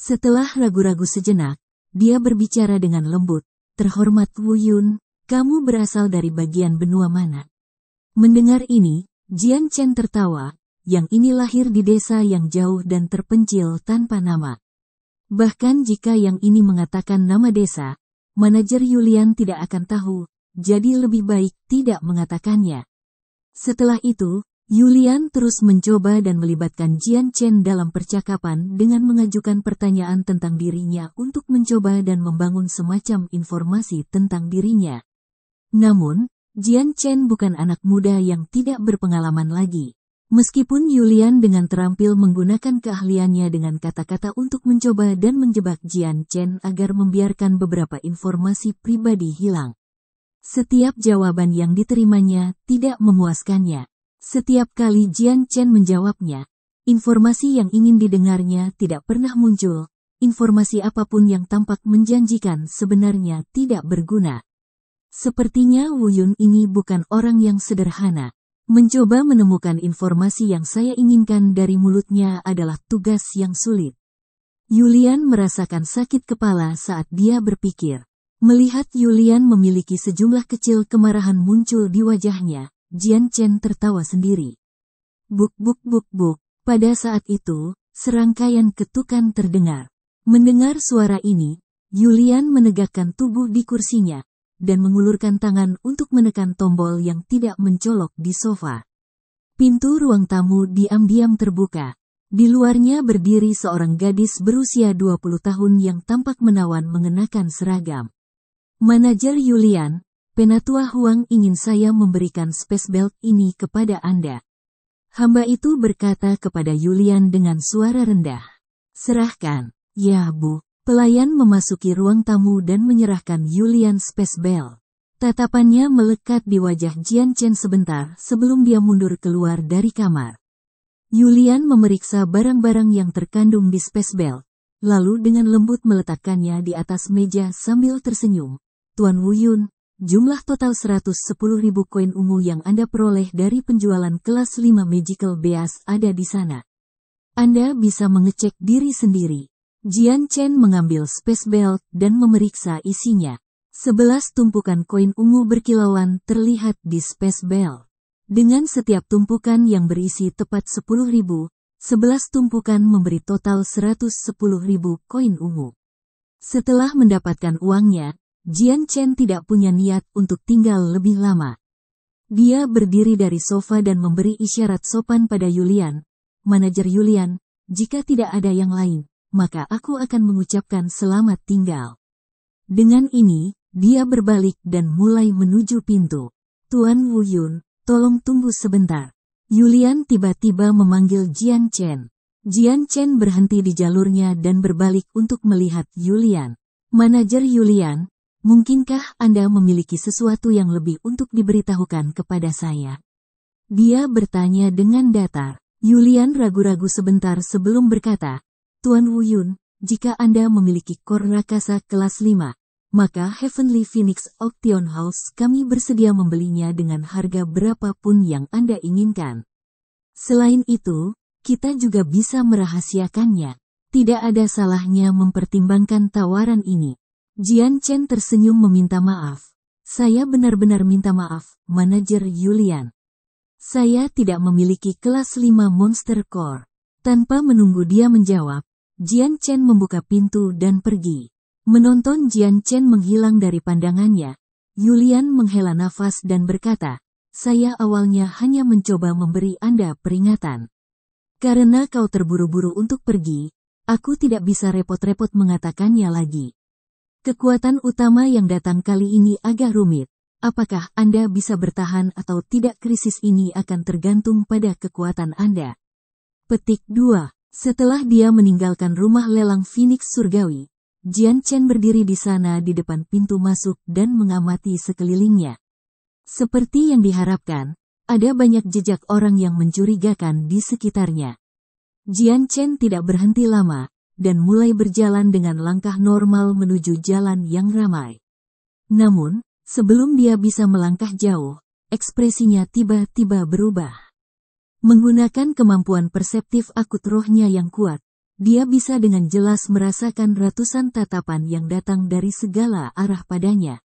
Setelah ragu-ragu sejenak, dia berbicara dengan lembut, terhormat Wu Yun, kamu berasal dari bagian benua mana? Mendengar ini, Jian Chen tertawa, yang ini lahir di desa yang jauh dan terpencil tanpa nama. Bahkan jika yang ini mengatakan nama desa, manajer Yulian tidak akan tahu, jadi lebih baik tidak mengatakannya. Setelah itu, Yulian terus mencoba dan melibatkan Jian Chen dalam percakapan dengan mengajukan pertanyaan tentang dirinya untuk mencoba dan membangun semacam informasi tentang dirinya. Namun, Jian Chen bukan anak muda yang tidak berpengalaman lagi. Meskipun Yulian dengan terampil menggunakan keahliannya dengan kata-kata untuk mencoba dan menjebak Jian Chen agar membiarkan beberapa informasi pribadi hilang. Setiap jawaban yang diterimanya tidak memuaskannya. Setiap kali Jian Chen menjawabnya, informasi yang ingin didengarnya tidak pernah muncul, informasi apapun yang tampak menjanjikan sebenarnya tidak berguna. Sepertinya Wu Yun ini bukan orang yang sederhana. Mencoba menemukan informasi yang saya inginkan dari mulutnya adalah tugas yang sulit. Yulian merasakan sakit kepala saat dia berpikir. Melihat Yulian memiliki sejumlah kecil kemarahan muncul di wajahnya, Jian Chen tertawa sendiri. Buk buk buk buk. Pada saat itu, serangkaian ketukan terdengar. Mendengar suara ini, Yulian menegakkan tubuh di kursinya, dan mengulurkan tangan untuk menekan tombol yang tidak mencolok di sofa. Pintu ruang tamu diam-diam terbuka. Di luarnya berdiri seorang gadis berusia 20 tahun yang tampak menawan mengenakan seragam. Manajer Yulian, Penatua Huang ingin saya memberikan space belt ini kepada Anda. Hamba itu berkata kepada Yulian dengan suara rendah. Serahkan. Ya Bu. Pelayan memasuki ruang tamu dan menyerahkan Yulian space belt. Tatapannya melekat di wajah Jian Chen sebentar sebelum dia mundur keluar dari kamar. Yulian memeriksa barang-barang yang terkandung di space belt, lalu dengan lembut meletakkannya di atas meja sambil tersenyum. Tuan Wu Yun, jumlah total 110.000 koin ungu yang Anda peroleh dari penjualan kelas 5 Magical Beast ada di sana. Anda bisa mengecek diri sendiri. Jian Chen mengambil space belt dan memeriksa isinya. 11 tumpukan koin ungu berkilauan terlihat di space belt. Dengan setiap tumpukan yang berisi tepat 10.000, 11 tumpukan memberi total 110.000 koin ungu. Setelah mendapatkan uangnya, Jian Chen tidak punya niat untuk tinggal lebih lama. Dia berdiri dari sofa dan memberi isyarat sopan pada Yulian. Manajer Yulian, jika tidak ada yang lain, maka aku akan mengucapkan selamat tinggal. Dengan ini, dia berbalik dan mulai menuju pintu. Tuan Wu Yun, tolong tunggu sebentar. Yulian tiba-tiba memanggil Jian Chen. Jian Chen berhenti di jalurnya dan berbalik untuk melihat Yulian. Manajer Yulian, mungkinkah Anda memiliki sesuatu yang lebih untuk diberitahukan kepada saya? Dia bertanya dengan datar. Yulian ragu-ragu sebentar sebelum berkata, Tuan Wu Yun, jika Anda memiliki kor rakasa kelas 5, maka Heavenly Phoenix Auction House kami bersedia membelinya dengan harga berapapun yang Anda inginkan. Selain itu, kita juga bisa merahasiakannya. Tidak ada salahnya mempertimbangkan tawaran ini. Jian Chen tersenyum meminta maaf. Saya benar-benar minta maaf, Manajer Yulian. Saya tidak memiliki kelas 5 Monster Core. Tanpa menunggu dia menjawab, Jian Chen membuka pintu dan pergi. Menonton Jian Chen menghilang dari pandangannya, Yulian menghela nafas dan berkata, saya awalnya hanya mencoba memberi Anda peringatan. Karena kau terburu-buru untuk pergi, aku tidak bisa repot-repot mengatakannya lagi. Kekuatan utama yang datang kali ini agak rumit. Apakah Anda bisa bertahan atau tidak? Krisis ini akan tergantung pada kekuatan Anda. Petik 2. Setelah dia meninggalkan rumah lelang Phoenix Surgawi, Jian Chen berdiri di sana di depan pintu masuk dan mengamati sekelilingnya. Seperti yang diharapkan, ada banyak jejak orang yang mencurigakan di sekitarnya. Jian Chen tidak berhenti lama, dan mulai berjalan dengan langkah normal menuju jalan yang ramai. Namun, sebelum dia bisa melangkah jauh, ekspresinya tiba-tiba berubah. Menggunakan kemampuan perseptif akut rohnya yang kuat, dia bisa dengan jelas merasakan ratusan tatapan yang datang dari segala arah padanya.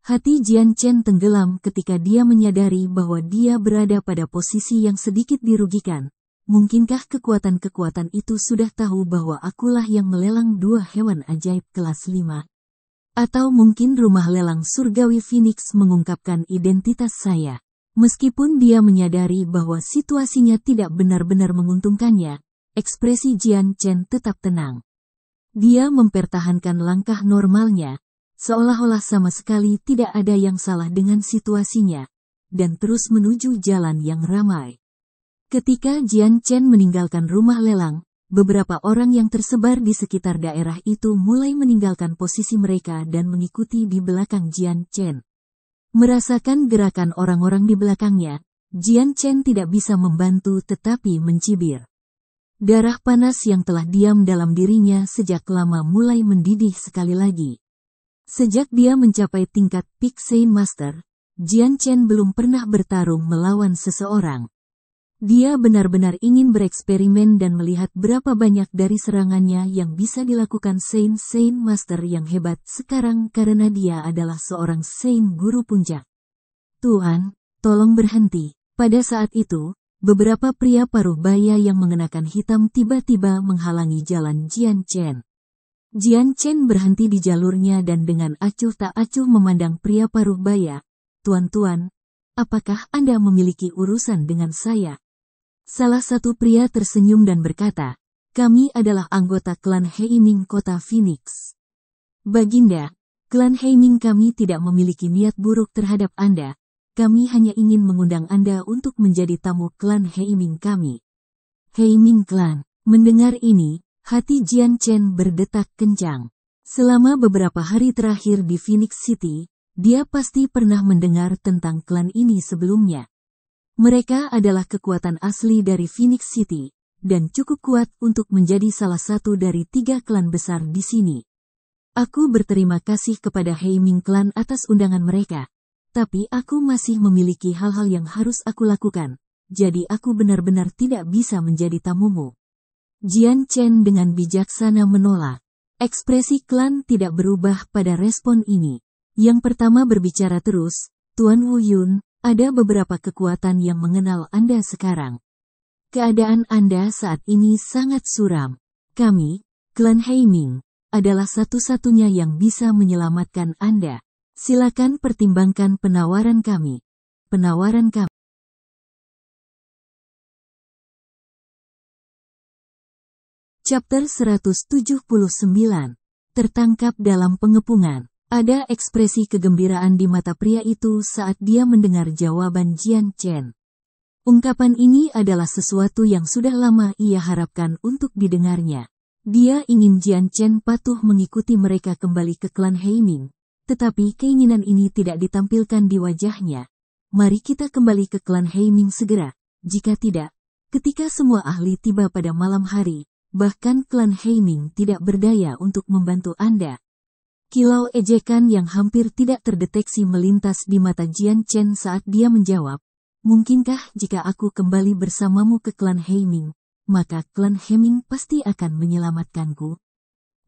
Hati Jian Chen tenggelam ketika dia menyadari bahwa dia berada pada posisi yang sedikit dirugikan. Mungkinkah kekuatan-kekuatan itu sudah tahu bahwa akulah yang melelang 2 hewan ajaib kelas 5? Atau mungkin rumah lelang surgawi Phoenix mengungkapkan identitas saya. Meskipun dia menyadari bahwa situasinya tidak benar-benar menguntungkannya, ekspresi Jian Chen tetap tenang. Dia mempertahankan langkah normalnya, seolah-olah sama sekali tidak ada yang salah dengan situasinya, dan terus menuju jalan yang ramai. Ketika Jian Chen meninggalkan rumah lelang, beberapa orang yang tersebar di sekitar daerah itu mulai meninggalkan posisi mereka dan mengikuti di belakang Jian Chen. Merasakan gerakan orang-orang di belakangnya, Jian Chen tidak bisa membantu tetapi mencibir. Darah panas yang telah diam dalam dirinya sejak lama mulai mendidih sekali lagi. Sejak dia mencapai tingkat Peak Saint Master, Jian Chen belum pernah bertarung melawan seseorang. Dia benar-benar ingin bereksperimen dan melihat berapa banyak dari serangannya yang bisa dilakukan Saint Master yang hebat sekarang karena dia adalah seorang Saint Guru Puncak. Tuan, tolong berhenti. Pada saat itu, beberapa pria paruh baya yang mengenakan hitam tiba-tiba menghalangi jalan Jian Chen. Jian Chen berhenti di jalurnya dan dengan acuh tak acuh memandang pria paruh baya. Tuan-tuan, apakah Anda memiliki urusan dengan saya? Salah satu pria tersenyum dan berkata, kami adalah anggota klan Heiming Kota Phoenix. Baginda, klan Heiming kami tidak memiliki niat buruk terhadap Anda. Kami hanya ingin mengundang Anda untuk menjadi tamu klan Heiming kami. Heiming Clan. Mendengar ini, hati Jian Chen berdetak kencang. Selama beberapa hari terakhir di Phoenix City, dia pasti pernah mendengar tentang klan ini sebelumnya. Mereka adalah kekuatan asli dari Phoenix City, dan cukup kuat untuk menjadi salah satu dari 3 klan besar di sini. Aku berterima kasih kepada Heiming Clan atas undangan mereka, tapi aku masih memiliki hal-hal yang harus aku lakukan, jadi aku benar-benar tidak bisa menjadi tamumu. Jian Chen dengan bijaksana menolak. Ekspresi klan tidak berubah pada respon ini. Yang pertama berbicara terus, Tuan Wu Yun, ada beberapa kekuatan yang mengenal Anda sekarang. Keadaan Anda saat ini sangat suram. Kami, klan Heiming, adalah satu-satunya yang bisa menyelamatkan Anda. Silakan pertimbangkan penawaran kami. Penawaran kami. Chapter 179. Tertangkap dalam pengepungan. Ada ekspresi kegembiraan di mata pria itu saat dia mendengar jawaban Jian Chen. Ungkapan ini adalah sesuatu yang sudah lama ia harapkan untuk didengarnya. Dia ingin Jian Chen patuh mengikuti mereka kembali ke klan Heiming, tetapi keinginan ini tidak ditampilkan di wajahnya. Mari kita kembali ke klan Heiming segera. Jika tidak, ketika semua ahli tiba pada malam hari, bahkan klan Heiming tidak berdaya untuk membantu Anda. Kilau ejekan yang hampir tidak terdeteksi melintas di mata Jian Chen saat dia menjawab, mungkinkah jika aku kembali bersamamu ke klan Heiming, maka klan Heiming pasti akan menyelamatkanku?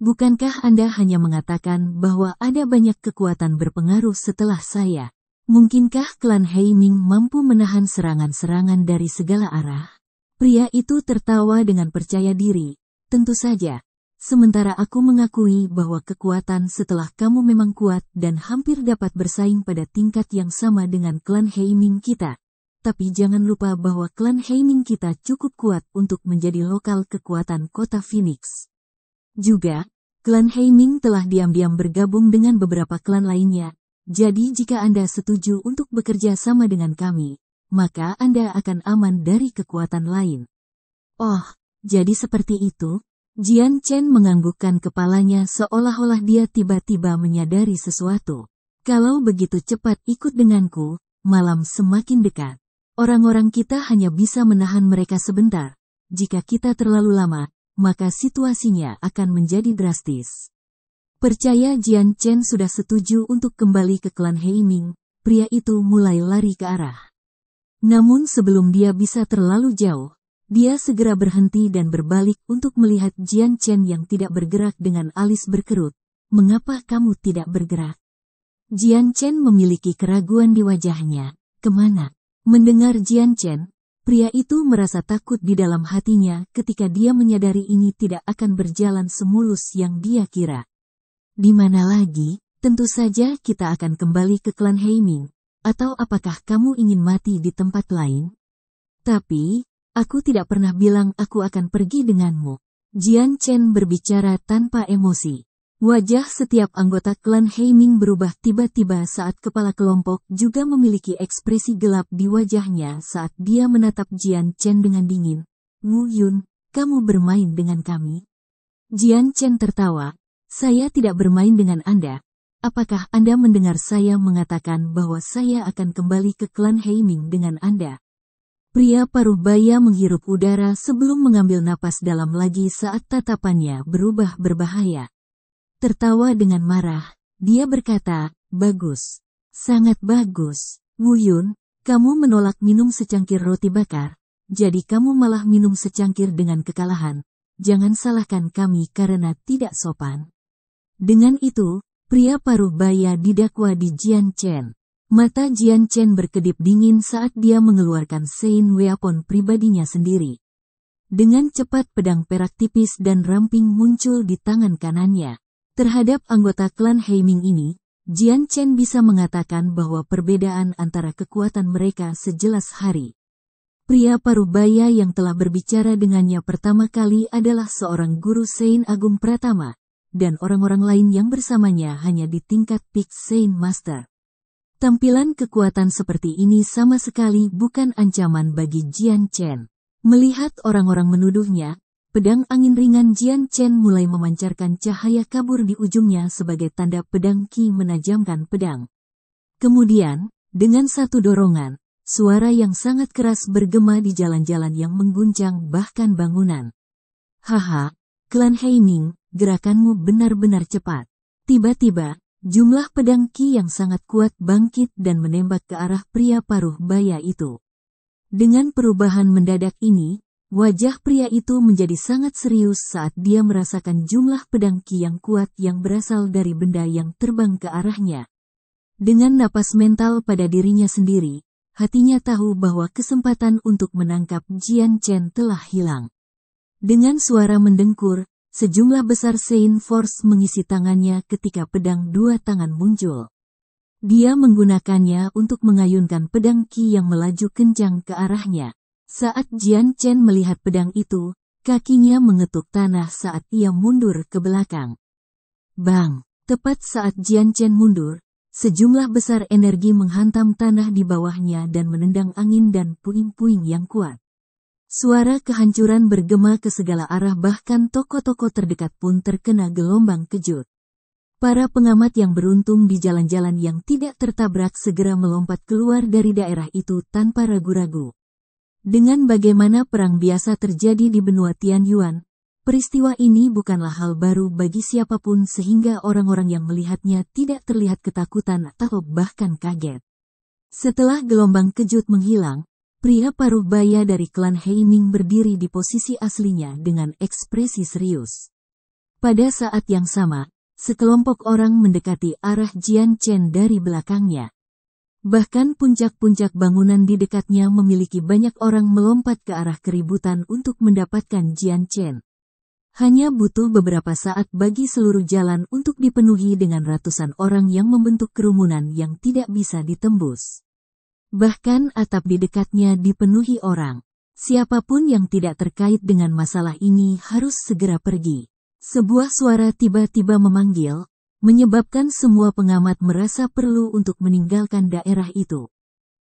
Bukankah Anda hanya mengatakan bahwa ada banyak kekuatan berpengaruh setelah saya? Mungkinkah klan Heiming mampu menahan serangan-serangan dari segala arah? Pria itu tertawa dengan percaya diri, tentu saja. Sementara aku mengakui bahwa kekuatan setelah kamu memang kuat dan hampir dapat bersaing pada tingkat yang sama dengan klan Heiming kita. Tapi jangan lupa bahwa klan Heiming kita cukup kuat untuk menjadi lokal kekuatan kota Phoenix. Juga, klan Heiming telah diam-diam bergabung dengan beberapa klan lainnya. Jadi jika Anda setuju untuk bekerja sama dengan kami, maka Anda akan aman dari kekuatan lain. Oh, jadi seperti itu? Jian Chen menganggukkan kepalanya seolah-olah dia tiba-tiba menyadari sesuatu. Kalau begitu cepat ikut denganku, malam semakin dekat. Orang-orang kita hanya bisa menahan mereka sebentar. Jika kita terlalu lama, maka situasinya akan menjadi drastis. Percaya Jian Chen sudah setuju untuk kembali ke klan Heiming, pria itu mulai lari ke arah. Namun sebelum dia bisa terlalu jauh, dia segera berhenti dan berbalik untuk melihat Jian Chen yang tidak bergerak dengan alis berkerut. Mengapa kamu tidak bergerak? Jian Chen memiliki keraguan di wajahnya. Kemana? Mendengar Jian Chen, pria itu merasa takut di dalam hatinya ketika dia menyadari ini tidak akan berjalan semulus yang dia kira. Di mana lagi? Tentu saja kita akan kembali ke klan Heiming. Atau apakah kamu ingin mati di tempat lain? Tapi, aku tidak pernah bilang aku akan pergi denganmu. Jian Chen berbicara tanpa emosi. Wajah setiap anggota klan Heiming berubah tiba-tiba saat kepala kelompok juga memiliki ekspresi gelap di wajahnya saat dia menatap Jian Chen dengan dingin. Wu Yun, kamu bermain dengan kami? Jian Chen tertawa. Saya tidak bermain dengan Anda. Apakah Anda mendengar saya mengatakan bahwa saya akan kembali ke klan Heiming dengan Anda? Pria paruh baya menghirup udara sebelum mengambil napas dalam lagi saat tatapannya berubah berbahaya. Tertawa dengan marah, Dia berkata, "Bagus. Sangat bagus. Wu Yun, kamu menolak minum secangkir roti bakar, jadi kamu malah minum secangkir dengan kekalahan. Jangan salahkan kami karena tidak sopan." Dengan itu, pria paruh baya didakwa di Jian Chen. Mata Jian Chen berkedip dingin saat dia mengeluarkan Sein Weapon pribadinya sendiri. Dengan cepat pedang perak tipis dan ramping muncul di tangan kanannya. Terhadap anggota klan Heiming ini, Jian Chen bisa mengatakan bahwa perbedaan antara kekuatan mereka sejelas hari. Pria parubaya yang telah berbicara dengannya pertama kali adalah seorang guru Sein Agung Pratama, dan orang-orang lain yang bersamanya hanya di tingkat Peak Sein Master. Tampilan kekuatan seperti ini sama sekali bukan ancaman bagi Jian Chen. Melihat orang-orang menuduhnya, pedang angin ringan Jian Chen mulai memancarkan cahaya kabur di ujungnya sebagai tanda pedang Qi menajamkan pedang. Kemudian, dengan satu dorongan, suara yang sangat keras bergema di jalan-jalan yang mengguncang bahkan bangunan. "Haha, klan Heiming, gerakanmu benar-benar cepat." Tiba-tiba, jumlah pedang Qi yang sangat kuat bangkit dan menembak ke arah pria paruh baya itu. Dengan perubahan mendadak ini, wajah pria itu menjadi sangat serius saat dia merasakan jumlah pedang Qi yang kuat yang berasal dari benda yang terbang ke arahnya. Dengan napas mental pada dirinya sendiri, hatinya tahu bahwa kesempatan untuk menangkap Jian Chen telah hilang. Dengan suara mendengkur, sejumlah besar Sein Force mengisi tangannya ketika pedang dua tangan muncul. Dia menggunakannya untuk mengayunkan pedang Qi yang melaju kencang ke arahnya. Saat Jian Chen melihat pedang itu, kakinya mengetuk tanah saat ia mundur ke belakang. Bang! Tepat saat Jian Chen mundur, sejumlah besar energi menghantam tanah di bawahnya dan menendang angin dan puing-puing yang kuat. Suara kehancuran bergema ke segala arah bahkan toko-toko terdekat pun terkena gelombang kejut. Para pengamat yang beruntung di jalan-jalan yang tidak tertabrak segera melompat keluar dari daerah itu tanpa ragu-ragu. Dengan bagaimana perang biasa terjadi di benua Tianyuan, peristiwa ini bukanlah hal baru bagi siapapun sehingga orang-orang yang melihatnya tidak terlihat ketakutan atau bahkan kaget. Setelah gelombang kejut menghilang, pria paruh baya dari klan Heiming berdiri di posisi aslinya dengan ekspresi serius. Pada saat yang sama, sekelompok orang mendekati arah Jian Chen dari belakangnya. Bahkan puncak-puncak bangunan di dekatnya memiliki banyak orang melompat ke arah keributan untuk mendapatkan Jian Chen. Hanya butuh beberapa saat bagi seluruh jalan untuk dipenuhi dengan ratusan orang yang membentuk kerumunan yang tidak bisa ditembus. Bahkan atap di dekatnya dipenuhi orang. Siapapun yang tidak terkait dengan masalah ini harus segera pergi. Sebuah suara tiba-tiba memanggil, menyebabkan semua pengamat merasa perlu untuk meninggalkan daerah itu.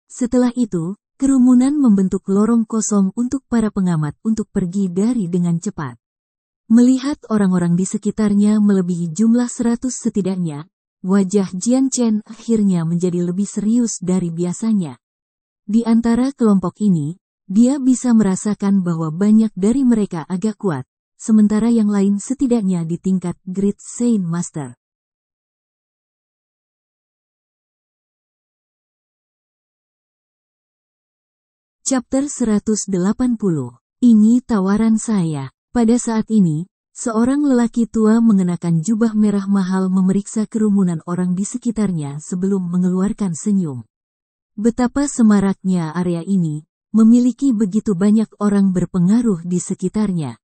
Setelah itu, kerumunan membentuk lorong kosong untuk para pengamat untuk pergi dari dengan cepat. Melihat orang-orang di sekitarnya melebihi jumlah 100 setidaknya, wajah Jian Chen akhirnya menjadi lebih serius dari biasanya. Di antara kelompok ini, dia bisa merasakan bahwa banyak dari mereka agak kuat, sementara yang lain setidaknya di tingkat Great Sein Master. Chapter 180. Ini tawaran saya. Pada saat ini, seorang lelaki tua mengenakan jubah merah mahal memeriksa kerumunan orang di sekitarnya sebelum mengeluarkan senyum. Betapa semaraknya area ini, memiliki begitu banyak orang berpengaruh di sekitarnya.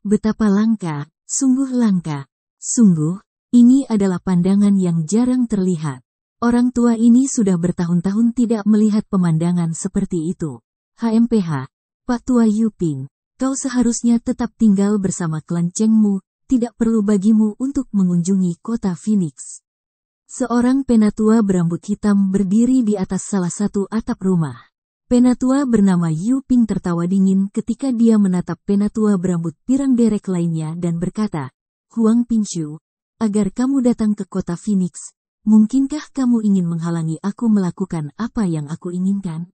Betapa langka, sungguh langka. Sungguh, ini adalah pandangan yang jarang terlihat. Orang tua ini sudah bertahun-tahun tidak melihat pemandangan seperti itu. HMPH, Pak Tua Yuping, kau seharusnya tetap tinggal bersama klan Chengmu, tidak perlu bagimu untuk mengunjungi kota Phoenix. Seorang penatua berambut hitam berdiri di atas salah satu atap rumah. Penatua bernama Yuping tertawa dingin ketika dia menatap penatua berambut pirang derek lainnya dan berkata, Huang Pingshu, agar kamu datang ke kota Phoenix, mungkinkah kamu ingin menghalangi aku melakukan apa yang aku inginkan?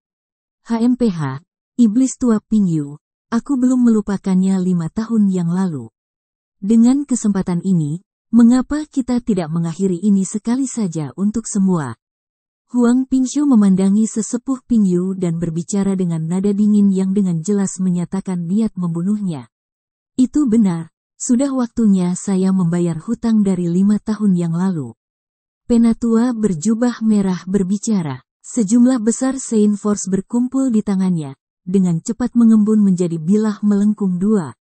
HMPH, Iblis Tua Pingyu, aku belum melupakannya 5 tahun yang lalu. Dengan kesempatan ini, Mengapa kita tidak mengakhiri ini sekali saja untuk semua? Huang Pingshu memandangi sesepuh Pingyu dan berbicara dengan nada dingin yang dengan jelas menyatakan niat membunuhnya. Itu benar, sudah waktunya saya membayar hutang dari 5 tahun yang lalu. Penatua berjubah merah berbicara. Sejumlah besar Sein Force berkumpul di tangannya, dengan cepat mengembun menjadi bilah melengkung 2.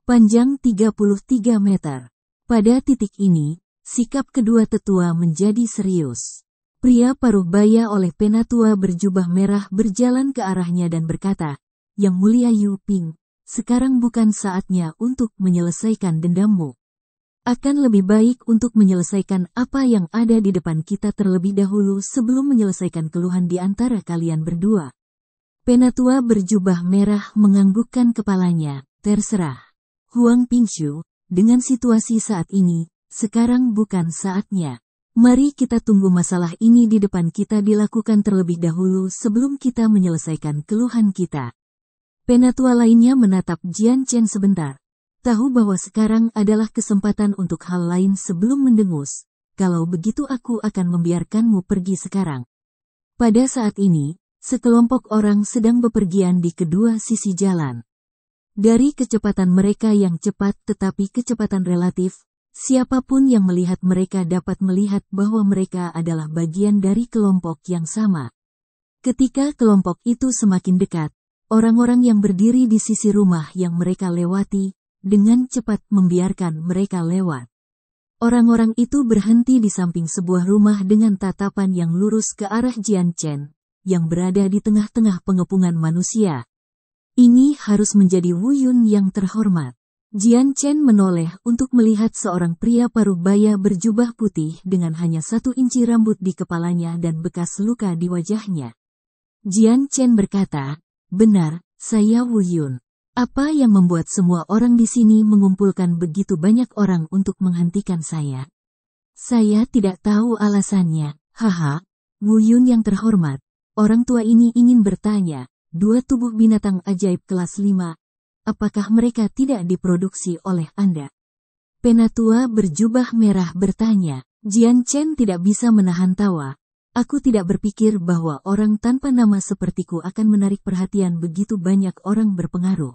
Panjang 33 meter. Pada titik ini, sikap kedua tetua menjadi serius. Pria paruh baya oleh penatua berjubah merah berjalan ke arahnya dan berkata, "Yang mulia Yu Ping, sekarang bukan saatnya untuk menyelesaikan dendammu. Akan lebih baik untuk menyelesaikan apa yang ada di depan kita terlebih dahulu sebelum menyelesaikan keluhan di antara kalian berdua." Penatua berjubah merah menganggukkan kepalanya, "Terserah. Huang Pingshu, dengan situasi saat ini, sekarang bukan saatnya. Mari kita tunggu masalah ini di depan kita dilakukan terlebih dahulu sebelum kita menyelesaikan keluhan kita." Penatua lainnya menatap Jian Chen sebentar. Tahu bahwa sekarang adalah kesempatan untuk hal lain sebelum mendengus. Kalau begitu aku akan membiarkanmu pergi sekarang. Pada saat ini, sekelompok orang sedang bepergian di kedua sisi jalan. Dari kecepatan mereka yang cepat tetapi kecepatan relatif, siapapun yang melihat mereka dapat melihat bahwa mereka adalah bagian dari kelompok yang sama. Ketika kelompok itu semakin dekat, orang-orang yang berdiri di sisi rumah yang mereka lewati, dengan cepat membiarkan mereka lewat. Orang-orang itu berhenti di samping sebuah rumah dengan tatapan yang lurus ke arah Jian Chen, yang berada di tengah-tengah pengepungan manusia. Ini harus menjadi Wu Yun yang terhormat. Jian Chen menoleh untuk melihat seorang pria paruh baya berjubah putih dengan hanya 1 inci rambut di kepalanya dan bekas luka di wajahnya. Jian Chen berkata, "Benar, saya Wu Yun. Apa yang membuat semua orang di sini mengumpulkan begitu banyak orang untuk menghentikan saya? Saya tidak tahu alasannya." "Haha, Wu Yun yang terhormat, orang tua ini ingin bertanya, 2 tubuh binatang ajaib kelas 5, apakah mereka tidak diproduksi oleh Anda?" Penatua berjubah merah bertanya. Jian Chen tidak bisa menahan tawa. "Aku tidak berpikir bahwa orang tanpa nama sepertiku akan menarik perhatian begitu banyak orang berpengaruh.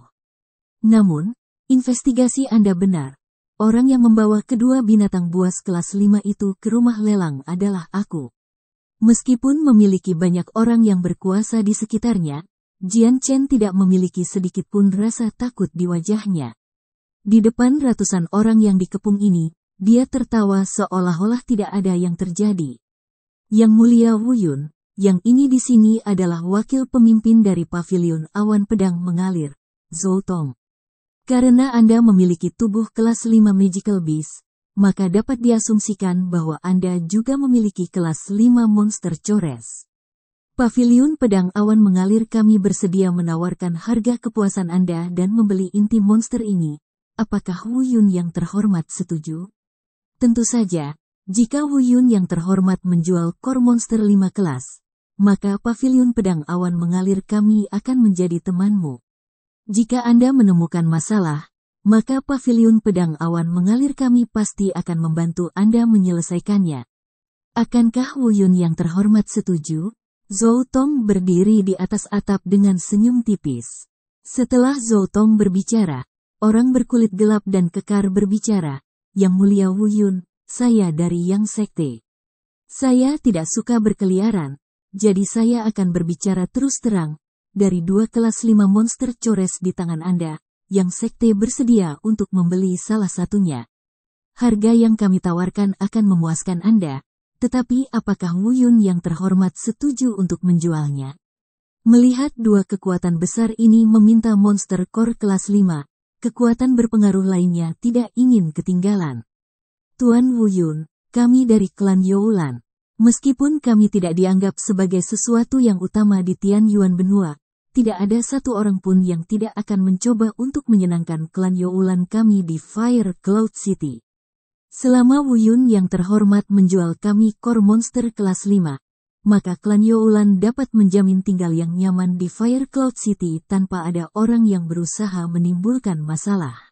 Namun, investigasi Anda benar. Orang yang membawa kedua binatang buas kelas 5 itu ke rumah lelang adalah aku." Meskipun memiliki banyak orang yang berkuasa di sekitarnya, Jian Chen tidak memiliki sedikit pun rasa takut di wajahnya. Di depan ratusan orang yang dikepung ini, dia tertawa seolah-olah tidak ada yang terjadi. "Yang mulia Wu Yun, yang ini di sini adalah wakil pemimpin dari Paviliun Awan Pedang Mengalir, Zhou Tong. Karena Anda memiliki tubuh kelas 5 Magical Beast, maka dapat diasumsikan bahwa Anda juga memiliki kelas 5 monster cores. Paviliun Pedang Awan Mengalir kami bersedia menawarkan harga kepuasan Anda dan membeli inti monster ini. Apakah Wu Yun yang terhormat setuju?" Tentu saja, jika Wu Yun yang terhormat menjual core monster 5 kelas, maka Paviliun Pedang Awan Mengalir kami akan menjadi temanmu. Jika Anda menemukan masalah, maka Paviliun Pedang Awan Mengalir kami pasti akan membantu Anda menyelesaikannya. Akankah Wu Yun yang terhormat setuju?" Zhou Tong berdiri di atas atap dengan senyum tipis. Setelah Zhou Tong berbicara, orang berkulit gelap dan kekar berbicara, "Yang mulia Wu Yun, saya dari Yang Sekte. Saya tidak suka berkeliaran, jadi saya akan berbicara terus terang. Dari 2 kelas 5 monster cores di tangan Anda, Yang Sekte bersedia untuk membeli salah satunya. Harga yang kami tawarkan akan memuaskan Anda, tetapi apakah Wu Yun yang terhormat setuju untuk menjualnya?" Melihat 2 kekuatan besar ini meminta monster core kelas 5, kekuatan berpengaruh lainnya tidak ingin ketinggalan. "Tuan Wu Yun, kami dari klan Youlan. Meskipun kami tidak dianggap sebagai sesuatu yang utama di Tian Yuan Benua, tidak ada satu orang pun yang tidak akan mencoba untuk menyenangkan klan Youlan kami di Fire Cloud City. Selama Wu Yun yang terhormat menjual kami core monster kelas 5, maka klan Youlan dapat menjamin tinggal yang nyaman di Fire Cloud City tanpa ada orang yang berusaha menimbulkan masalah."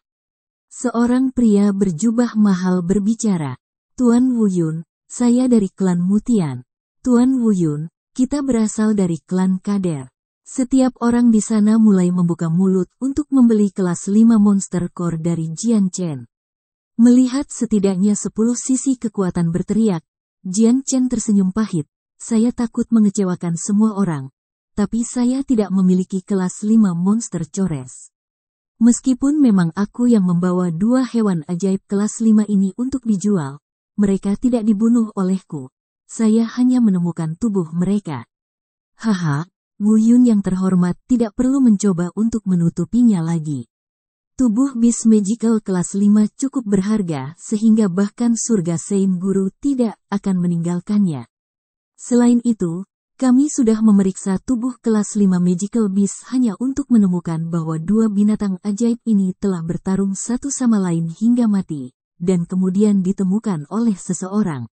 Seorang pria berjubah mahal berbicara. Tuan Wuyun, saya dari klan Mutian. Tuan Wuyun, kita berasal dari klan Kader. Setiap orang di sana mulai membuka mulut untuk membeli kelas 5 Monster Core dari Jian Chen. Melihat setidaknya 10 sisi kekuatan berteriak, Jian Chen tersenyum pahit. Saya takut mengecewakan semua orang. Tapi saya tidak memiliki kelas 5 Monster Cores. Meskipun memang aku yang membawa 2 hewan ajaib kelas 5 ini untuk dijual, mereka tidak dibunuh olehku. Saya hanya menemukan tubuh mereka. Haha, Wuyun yang terhormat tidak perlu mencoba untuk menutupinya lagi. Tubuh Beast Magical kelas 5 cukup berharga sehingga bahkan surga Saint Guru tidak akan meninggalkannya. Selain itu, kami sudah memeriksa tubuh kelas 5 Magical Beast hanya untuk menemukan bahwa 2 binatang ajaib ini telah bertarung satu sama lain hingga mati, dan kemudian ditemukan oleh seseorang.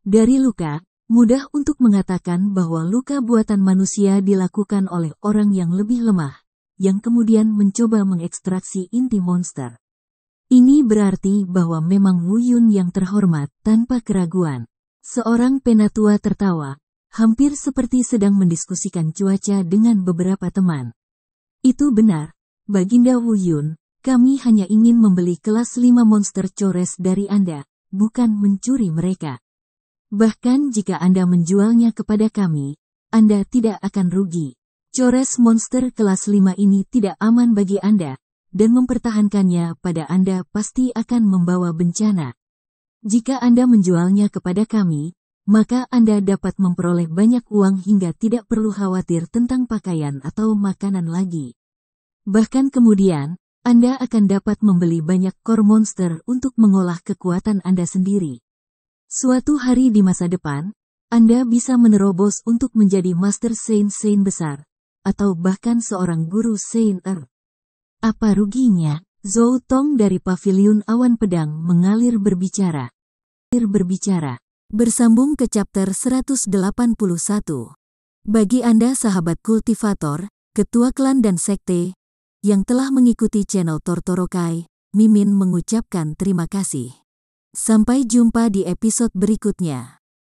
Dari luka, mudah untuk mengatakan bahwa luka buatan manusia dilakukan oleh orang yang lebih lemah, yang kemudian mencoba mengekstraksi inti monster. Ini berarti bahwa memang Wuyun yang terhormat tanpa keraguan. Seorang penatua tertawa. Hampir seperti sedang mendiskusikan cuaca dengan beberapa teman. Itu benar, Baginda Wuyun, kami hanya ingin membeli kelas 5 Monster Cores dari Anda, bukan mencuri mereka. Bahkan jika Anda menjualnya kepada kami, Anda tidak akan rugi. Cores monster kelas 5 ini tidak aman bagi Anda, dan mempertahankannya pada Anda pasti akan membawa bencana. Jika Anda menjualnya kepada kami, maka Anda dapat memperoleh banyak uang hingga tidak perlu khawatir tentang pakaian atau makanan lagi. Bahkan kemudian, Anda akan dapat membeli banyak core monster untuk mengolah kekuatan Anda sendiri. Suatu hari di masa depan, Anda bisa menerobos untuk menjadi Master Saint besar, atau bahkan seorang guru Saint. Apa ruginya? Zhou Tong dari Paviliun Awan Pedang mengalir berbicara. Bersambung ke chapter 181. Bagi Anda sahabat kultivator, ketua klan dan sekte, yang telah mengikuti channel Tortorokai, Mimin mengucapkan terima kasih. Sampai jumpa di episode berikutnya.